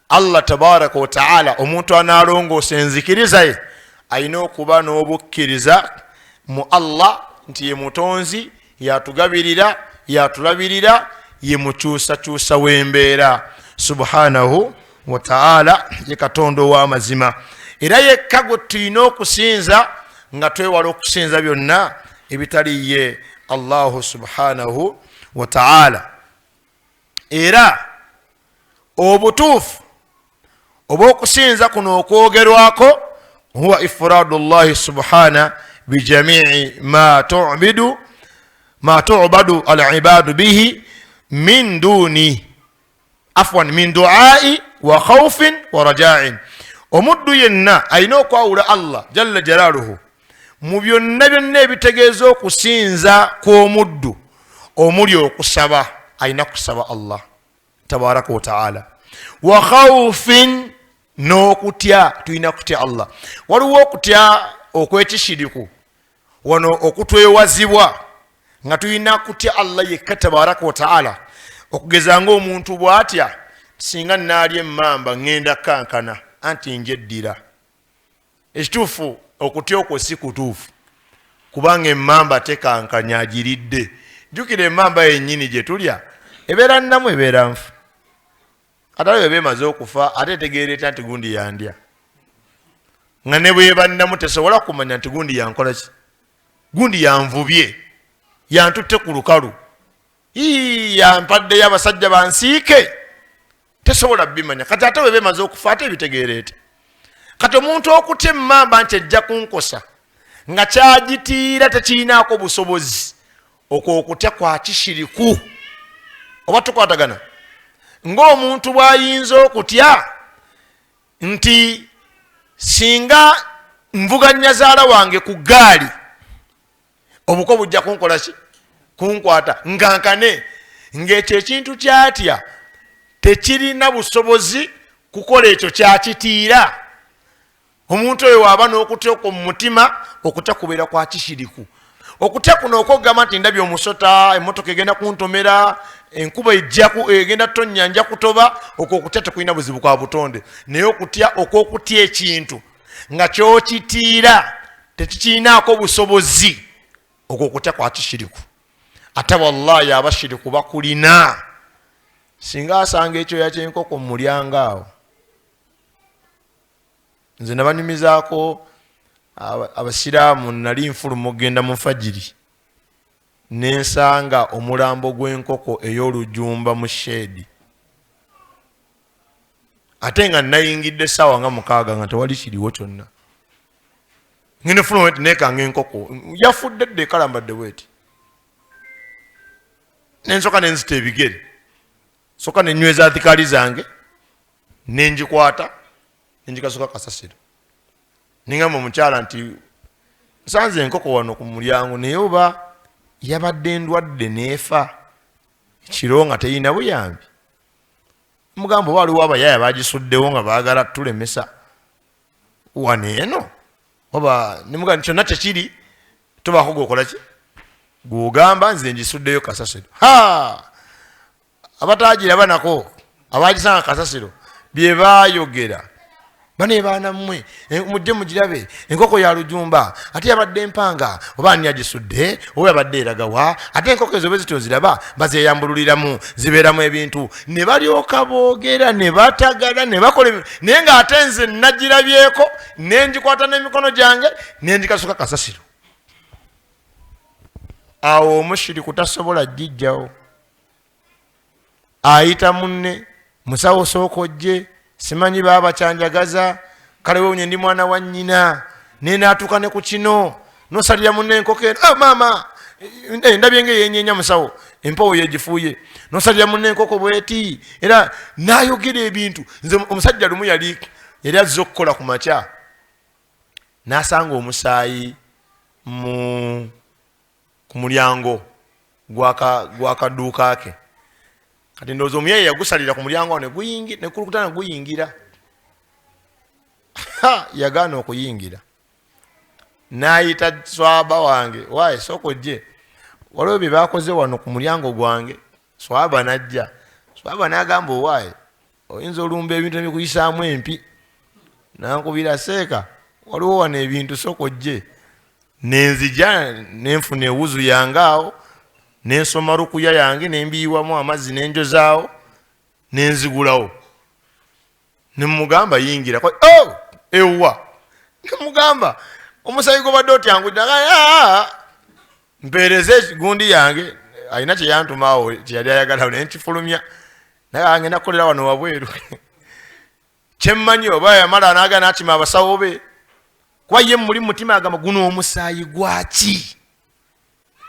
Speaker 1: Allah tabaraka wa ta'ala omuntu analongoosa enzikiriza ye ayina okuba n'obukkiriza mu Allah nti ye mutonzi yatugabirira yatulabirira ye mukyusakyusa w'embeera subhanahu wa ta'ala ye katonda ow'amazima era yekka gwe tulina okusinza nga twewala okusinza byonna ebitali ye Allahu subhanahu wa ta'ala. Era obutuufu obw'okusinza kuno okwogerwako huwa ifradu llahi subhana bijamii ma tu'badu al-ibadu bihi min duni afwan min du'ai wa khawfin wa raja'in. Omuddu yenna alina okwawula Allah jalla jalaluhu mu byonna byonna ebitegeeza okusinza kw'omuddu omuli okusaba. Alina kusaba Allah tabaraka wa ta'ala. Wa khawfin n'okutya, tulina kutya Allah. Waliwo okutya okw'ekishiriku wano okutwewazibwa nga tulina kutya Allah yekka tabaraka wa ta'ala. Okugeza ng'omuntu bw'atya singa naalya emmamba ngenda kankana anti njeddira. Ekituufu okutya okwo si kutuufu kubanga emmamba tekankanya agiridde. Jjukira emmamba yennyini gye tulya ebeera nnamu ebeera nfu. Atali bwe bemaze okufa ate etegeereta nti gundi yandya nga ne bweba nnamu tesobola kumanya nti gundi yankola ki, gundi yanvubye yantutte ku lukalu yampaddeyo abasajja bansiike, tesobola bimanya. Kati ate bwe bemaze okufa ate ebitegeereta. Kati omuntu okutya emmamba nti ejja kunkosa nga kyagitiira tekirinaako busobozi, okwo okutya kwa kishiriku. Oba tukwatagana ng'omuntu bw'ayinza okutya nti singa nvuganya zaala wange ku ggaali obuko bujja kunkola ki, kunkwata nkankane, ng'ekyo ekintu kyatya tekirina busobozi kukola ekyo kyakitiira. Omuntu oyo waaba n'okutya okwo mu mutima, okutya kubeera kwa kishiriku. Okutya kuno okugamba nti ndabye omusota, emmotoka egenda kuntomera, enkuba egenda tonnya nja kutoba, okwo okutya tekulina buzibu kwa butonde. Naye okutya okw'okutya ekintu nga kyokitiira tekikirinaako busobozi, okwo okutya kwa kishiriku. Ate wallahi abashiriku bakulina. Singa asanga ekyoya ky'enkoko mu mulyango awo, nze nabanyumizaako abasiraamu nali nfuluma okgenda mu fajiri nensanga omulambo gw'enkoko ey'olujumba mu sheedi, ate nga nayingidde essaawa nga 6 nga tewali kiriwo kyonna. Ngenda fuluma weti nekanga enkoko yafudde dde ekalambadde bweti, nensoka nenzita ebigere, soka nenyweza thikali zange nenjikwata nenjikasuka kasasiro. Ningamba omukyala nti nsanze enkoko wano ku mulyango naye oba yabadde ndwadde neefa ekiro nga teyina buyambi. Mugamba oba waliwo abayaya bagisuddewo nga baagala tulemesa wano eno, oba nemugamba kyonna kyekiri tobaako gwokola ki, gwogamba nze ngisuddeyo kasasiro. Abatagiraba nako abagisanga kasasiro bye baayogera. Bane baana mmwe mujje mugirabe enkoko ya lujumba ate yabadde empanga oba ani agisudde oba yabadde eragawa, ate enkoko ezo bezitoziraba bazeyambululiramu zibeeramu ebintu. Ne balyoka boogera ne batagala ne bakola, naye ng'ate nze nagirabyeko nenjikwata n'emikono gyange nenjikasuka kasasiro. Awo omushiriku tasobola jjijjawo, ayita munne, musawo sooka ojje, simanyi baba kyanjagaza, kale wewe ndi mwana wa nnyina nenaatuka ne ku kino nosalira munne enkoko eno, maama ndabye ng'eyenyenya musawo empowo yegifuuye, nosalira munne enkoko bweti. Era nayogera ebintu. Nze omusajja lumu yali azze okukola ku makya n'asanga omusaayi ku mulyango gw'akaduuka ke. Kati ndowooza omuyayi yagusalira ku mulyango nekulukutana guyingira. Yagaana okuyingira. N'ayita swaba wange, waaye sooka ojje, waliwo bye baakoze wano ku mulyango gwange. Swaba n'ajja. Swaba n'agamba owaaye oyinza olumba ebintu nebikuyisaamu empi. Nankubira seeka, waliwo wano ebintu sooka ojje. nenzija nenfuna ewuzu yange awo nensoma rukuya yange nembiyiwamu amazzi nenjozaawo nenzigulawo nemugamba yingira ewa nemugamba omusayi gobadde otyanguja mpeereza ekigundi yange alina kyeyantumaawo kyeyali ayagalawo nenkifulumya naye agenda kukolera wano wabweru kyemmanyi oba yamala naga nakima abasawo be kuba ye muli mutima agamba guno omusaayi gwaki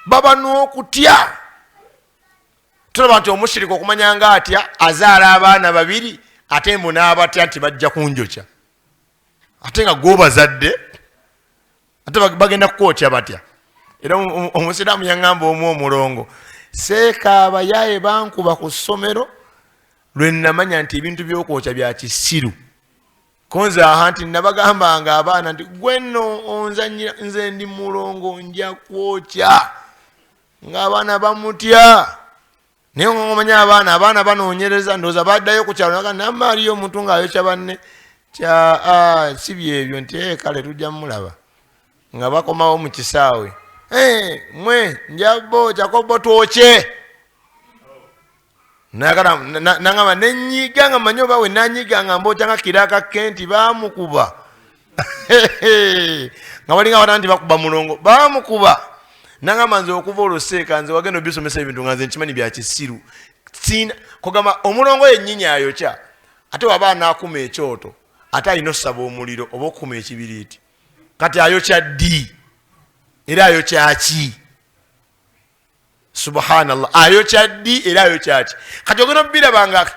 Speaker 1: baba n'okutya tulaba nti omushirika okumanya nga atya azaala abaana babiri ate mbu n'abatya nti bajja kunjokya ate nga gwobazadde ate bagenda kukootya batya. Era omusiraamu yaŋŋamba omu omulongo seeka abayaye bankuba ku ssomero lwe namanya nti ebintu by'okwokya bya kisiru konza aha nti nabagambanga abaana nti gwenno onzanyira nze ndi mulongo nja kwokya ng'abaana bamutya naye ngomanya abaana banoonyereza ndowooza baddayo ku kyalo naga namaliyo omuntu ng'ayokya banne si byebyo nti kale tujja mulaba nga bakomawo mu kisaawe mwe njabokyako bo twokye nagamba nenyiga nga manyi oba we nanyiga nga mbokya nga kiraka kenti bamukuba nga balinga batana nti bakuba mulongo bamukuba nagamba nze okuva oluseeka nze wagenda obisomesa ebintu nga nze nkimanyi bya kisiru kugamba omulongo yennyinyi ayokya ate waba anakuma ekyoto ate alina osaba omuliro oba okukuma ekibiriiti kati ayokya ddi era ayokya ki? Subhanallah, ayokya ddi era ayokya ki? Kati ogenda birabanga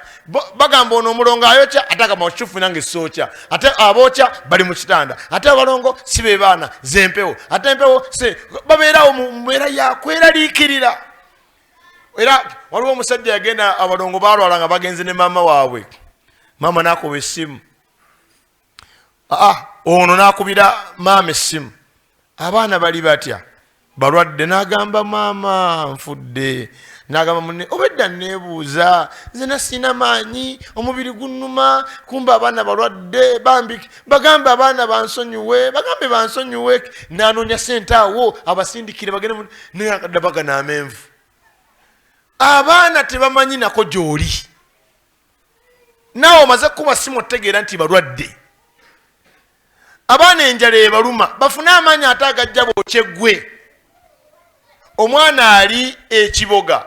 Speaker 1: bagamba ono omulongo ayokya ate agamba okifufu nange sookya ate abookya bali mu kitanda ate abalongo si be baana zempewo ate empewo babeerawo mu mbeera yakweraliikirira. Era waliwo omusajja yagenda abalongo balwala nga bagenze ne maama waabwe, maama nakuba essimu, ono nakubira maama essimu, abaana bali batya balwadde, nagamba maama nfudde, nagamba munne obedda nebuuza nze nasina maanyi omubiri gunnuma kumba abaana balwadde bagambe abaana bansonyiwe bagambe bansonyiwe, nanoonya sente awo abasindikire bagende nadabaga n'amenvu. Abaana tebamanyi nako gy'oli, naawe omaze kuba simu otegeera nti balwadde. Abaana enjala ebaluma bafune amaanyi ate agajja bokyeggwe. Omwana ali ekiboga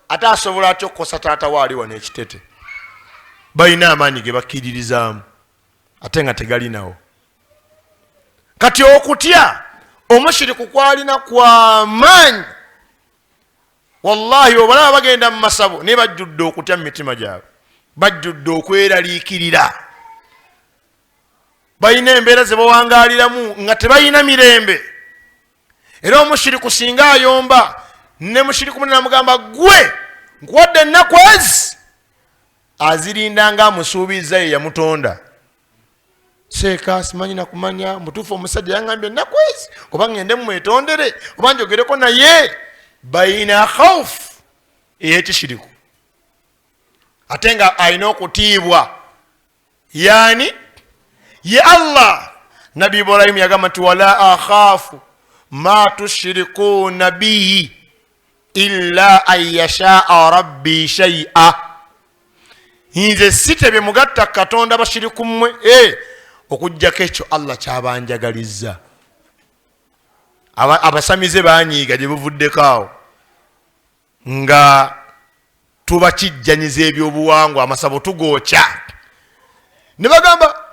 Speaker 1: ate asobola atya okukosa taata waali wano ekitete, balina amaanyi ge bakkiririzaamu ate nga tegalinawo. Kati okutya omushiriku kwalina kwa maanyi, wallahi obalaba bagenda mu masabo naye bajjudde okutya mu mitima gyabwe, bajjudde okweraliikirira, balina embeera ze bawangaaliramu nga tebalina mirembe. Era omushiriku singa ayomba ne mushiriku munne namugamba gwe nkuwadde ennaku ezi, azirinda nga amusuubiza ye yamutonda. Seeka simanyi nakumanya mutuufu omusajja yangambye ennaku ezi oba ngende mumwetondere oba njogereko naye. Balina khawfu ey'ekishiriku ate nga alina okutiibwa. Yani ye Allah. Nabi Ibrahim yagamba nti wala akhafu ma tushrikuuna bihi illa an yashaa rabbi shay'a, nze sitebye mugatta katonda bashiriku mmwe okujjako ekyo Allah kyabanjagalizza. Abasamize banyiiga gye buvuddeko awo nga tubakijjanyiza ebyobuwangwa, amasabo tugookya ne bagamba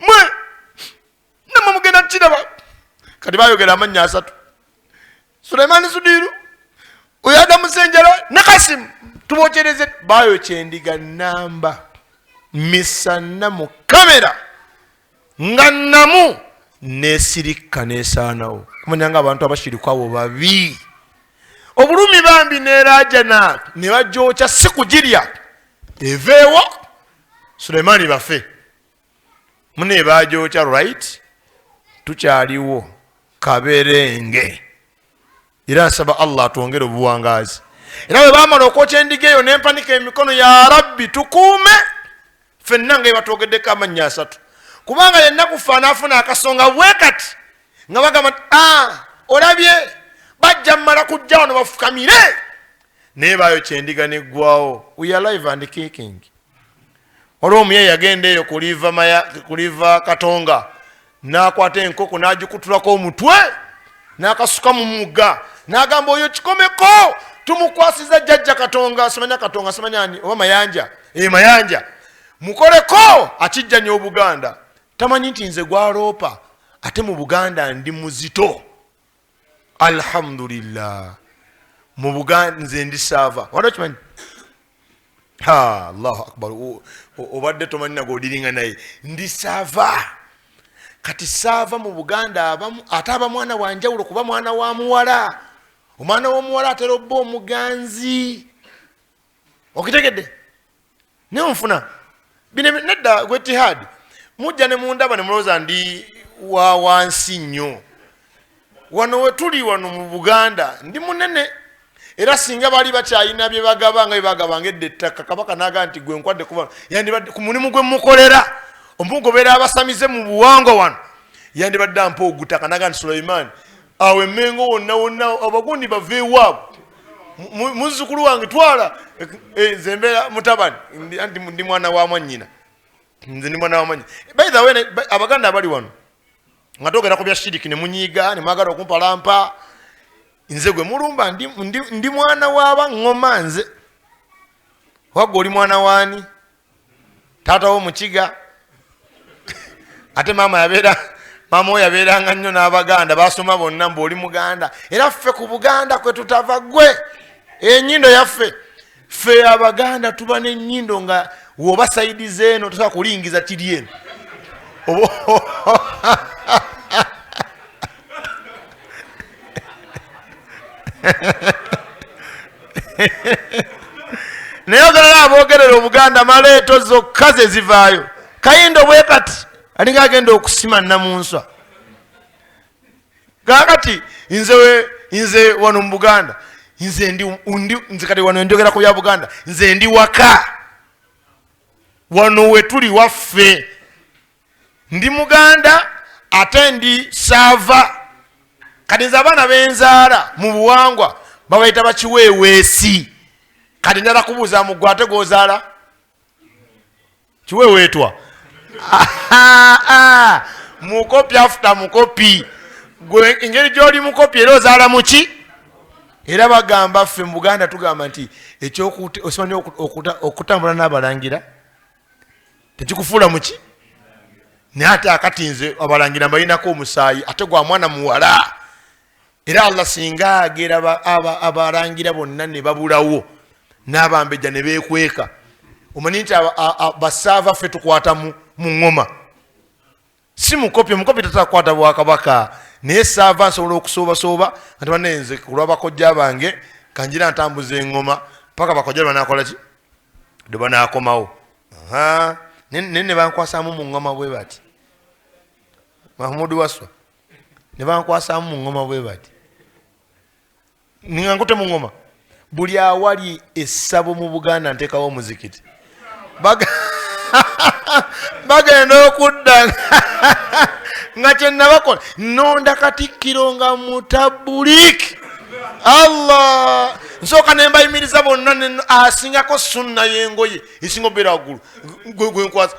Speaker 1: mwe namwe mugenda kukiraba. Kati bayogera amannya asatu: Sulaiman, Sudiiru, oyo Adamu Senjala ne Kasimu. Tubokyereze bayokya endiga namba misana mu kamera nga namu nesirikka nesaanawo. Kumanya nga abantu abashiriku abo babi, obulumi bambi nerajana ne bagyokya si kugirya eveewo. Sulaiman bafe mune bagyokya right, tukyaliwo kaberenge. Era nsaba Allah atwongere obuwangazi. Era bwe baamala okwokya endiga eyo nempanika emikono, ya Rabbi tukuume ffenna nga batwogeddeko amannya asatu, kubanga yenna kufa anaafuna akasonga bwe kati nga bagamba olabye bajja mmala kujja wano bafukamire naye baayo kyendiga neggwawo. We are live and kicking. Olwo omuye yagenda eyo kuliva Katonga n'akwata enkoko n'agikutulako omutwe n'akasuka mu mugga n'agamba oyo kikomeko tumukwasiza jjajja Katonga simanya Katonga simanya ani oba Mayanja Mayanja mukoleko akijjanya Obuganda tamanyi nti nze gwaloopa ate mu Buganda ndi muzito. Alhamdulillah mu Buganda nze ndi saava wano kimanyi. Allahu akbar obadde tomanyi nago odiringa naye ndi saava. Kati saava mu Buganda abamu ate aba mwana wa njawulo kuba mwana wa muwala. Omwana w'omuwala atera obba omuganzi okitegedde ne nfuna bine nedda gwetihad mujja ne mundaba ne mulowooza ndi wa wansi nnyo. Wano we tuli wano mu Buganda ndi munene era singa bali bakyayina bye bagaba nga bye bagabanga edda ettaka Kabaka n'aga nti gwe nkwadde kuba yandibadde ku mulimu gwe mukolera omugoberera abasamize mu buwangwa wano yandibadde ampa ogutaka n'aga nti Sulaiman awe Emmengo wonna abagundi bave ewaabwe muzzukulu wange twala nze mbeera mutabani ndi mwana wa mwannyina nze ndi mwana wa mwannyina. By the way Abaganda abali wano nga togera ku bya shiriki ne munyiiga ne mwagala okumpalampa nze gwe mulumba ndi mwana w'aba ngoma nze wagga oli mwana waani taata wo Mukiga ate mama oyo yabeeranga nnyo n'Abaganda basoma bonna mbu oli Muganda era ffe ku Buganda kwe tutava gwe ennyindo yaffe ffe Abaganda tuba n'ennyindo nga woba sayidi zeeno tosobola kulingiza kiri eno naye ogalala aboogerera Obuganda maleeto zokka ze zivaayo kayindo bwe kati alinga agenda okusima Namunswa kakati nze wano mu Buganda nze kati wano njogera ku bya Buganda nze ndi waka wano we tuli waffe ndi Muganda ate ndi saava. Kati nze abaana benzaala mu buwangwa babayita bakiweeweesi. Kati njala kubuuza muggwe ate gwozaala kiweeweetwa mukopi after mukopi gwe engeri gy'oli mukopi era ozaala muki. Era bagamba ffe mu Buganda tugamba nti okimanyi okutambula n'abalangira tekikufuula muki. Naye ate akati nze abalangira mbalinako omusaayi ate gwa mwana muwala. Era Allah singa agera abalangira bonna ne babulawo n'abambejja ne beekweka omanyi nti basaava ffe tukwata mu ngoma si mukopi tatakwata Bwakabaka naye saava nsobola okusoobasooba ati banenze ku lw'abakojja bange kanjira ntambuza engoma paka bakojja banakola ki de banaakomawo ne bankwasaamu mu ngoma bwe bati Mahmudu Waswa ne bankwasaamu mu ngoma bwe bati ninga nkute mu ngoma buli awali essabo mu Buganda nteekawo omuzikiti bagenda okudda nga kyenabakola nonda Katikkiro nga mutabuliki Allah nsooka ne mbayimiriza bonna asingako sunna y'engoye esinga obeera waggulu gwenkwasa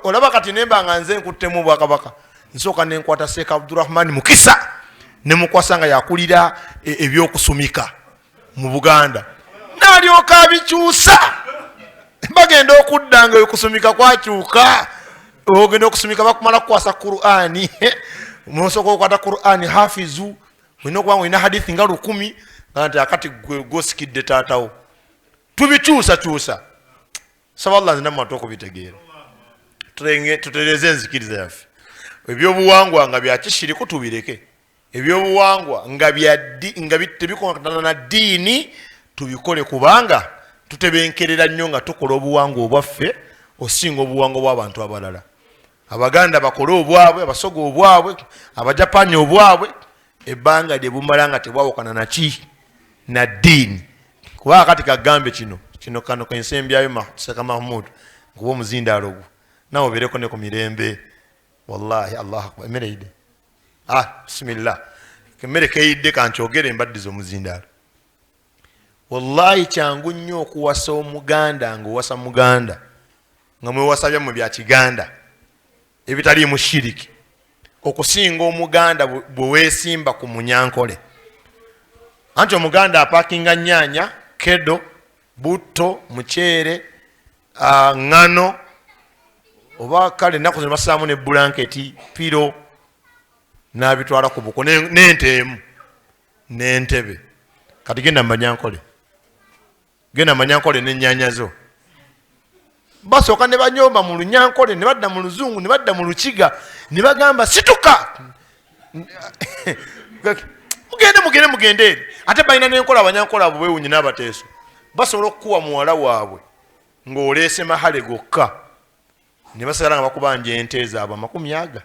Speaker 1: olaba kati nemba nga nze nkuttemu Bwakabaka nsooka ne nkwata Sheikh Abdurrahman Mukisa ne mukwasa nga yakulira ebyokusumika mu Buganda n'alyoka abikyusa bagenda okudda nga okusumika kwakyuka ogenda okusumika bakumala kukwasa Qur'ani musooka okwata Qur'ani hafizu olina okuba nga olina hadithi nga 10 nga nti akati gwosikidde taatawo tubikyusa saba Allah nzina mumatu okubitegeera tutereze enzikiriza yaffe ebyobuwangwa nga byakishiriku tubireke ebyobuwangwa nga tebikomatana na ddiini tubikole kubanga tutebenkerera nnyo nga tukola obuwangwa obwaffe osinga obuwangwa bw'abantu abalala. Abaganda bakole obwabwe abasoga obwabwe abajapani obwabwe ebbanga lye bumala nga tebwawukana naki na ddiini kuba kati kagambe kino kano kensembyayo Seka Mahmud kuba omuzindaalo ogwo nawe obeereko ne ku mirembe wallahi Allahu akbar emereide bismillah kemmere keyidde kankyogere mbaddiza omuzindaalo. Wallahi kyangu nnyo okuwasa omuganda ng'owasa muganda nga mwewasa byammwe bya kiganda ebitaliimu shiriki okusinga omuganda bwe weesimba ku munyankole. Anti omuganda apaakinga nnyaanya, kedo, butto, muceere, ngano, oba kale ennaku zino basaamu ne bulanketi, piro, n'abitwala ku buko n'ente emu n'entebe. Kati genda mubanyankole, genda mubanyankole n'ennyaanya zo. Basooka ne banyomba mu lunyankole, ne badda mu luzungu, ne badda mu lukiga, ne bagamba situka mugende eri. Ate balina n'enkola abanyankola abo beewunyi n'abateeso. Basobola okukuwa muwala waabwe ng'oleese mahale gokka, ne basigala nga bakubanja ente zaabwe $100.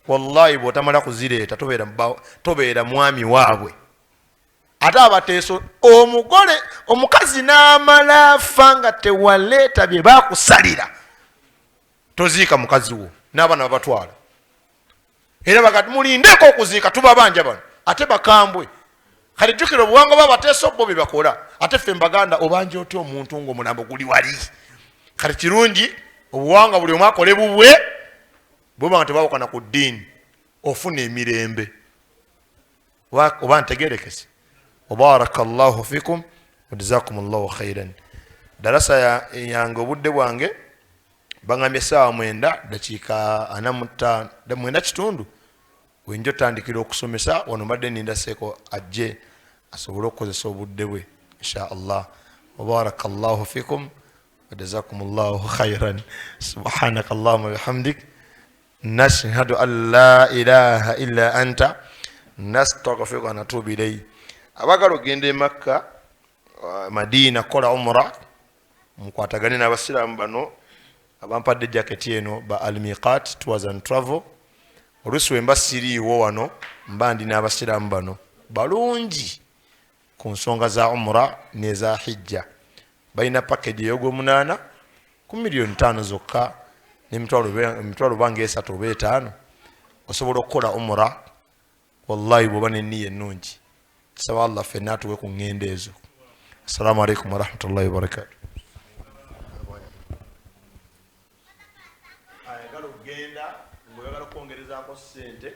Speaker 1: Wallahi bw'otamala kuzireeta tobeera mwami waabwe. Ate abateeso omugole omukazi n'amala afa nga tewaleeta bye baakusalira, toziika mukazi wo n'abaana babatwala. Era bagati mulindeko okuziika tubabanja bano ate bakambwe. Kale jjukira obuwangwa bw'abateeso bo bye bakola. Ate ffe mbaganda obanja otya omuntu ng'omulambo guli wali. Kale kirungi obuwangwa buli omu akole bubwe bw'oba nga tebawukana ku ddiini ofuna emirembe. Oba ntegerekese. Wabarakallahu fikum wa jazakumullahu khairan. Darasa yange obudde bwange bangambye essaawa 9:45 wenjo tandikira okusomesa wano mbadde nindaseeko ajje asobole okukozesa obudde bwe insha Allah. Wabarakallahu fikum wa jazakumullahu khairan. Subhanaka Allahumma bihamdik nashhadu an la ilaha illa anta nastaghfiruka wa natubu ilayk. Abagala ogenda e Makka, Madina kola umra, mukwatagane n'abasiraamu bano abampadde jaketi eno ba Al-Miqat Tours and Travel. Oluusi we mba siriiwo wano mba ndi n'abasiraamu bano balungi ku nsonga za umra n'eza hijja. Balina package ey'ogw'omunaana ku $5,000,000 zokka n'emitwalo bange 3 oba 5 osobola okukola umra. Wallahi bw'oba n'enniya ennungi. Tusaba Allah ffenna atuwe ku ngendo ezo. Assalamu alaikum warahmatullahi wabarakatuh. Ayagala okugenda ng'oyagala okwongerezaako ssente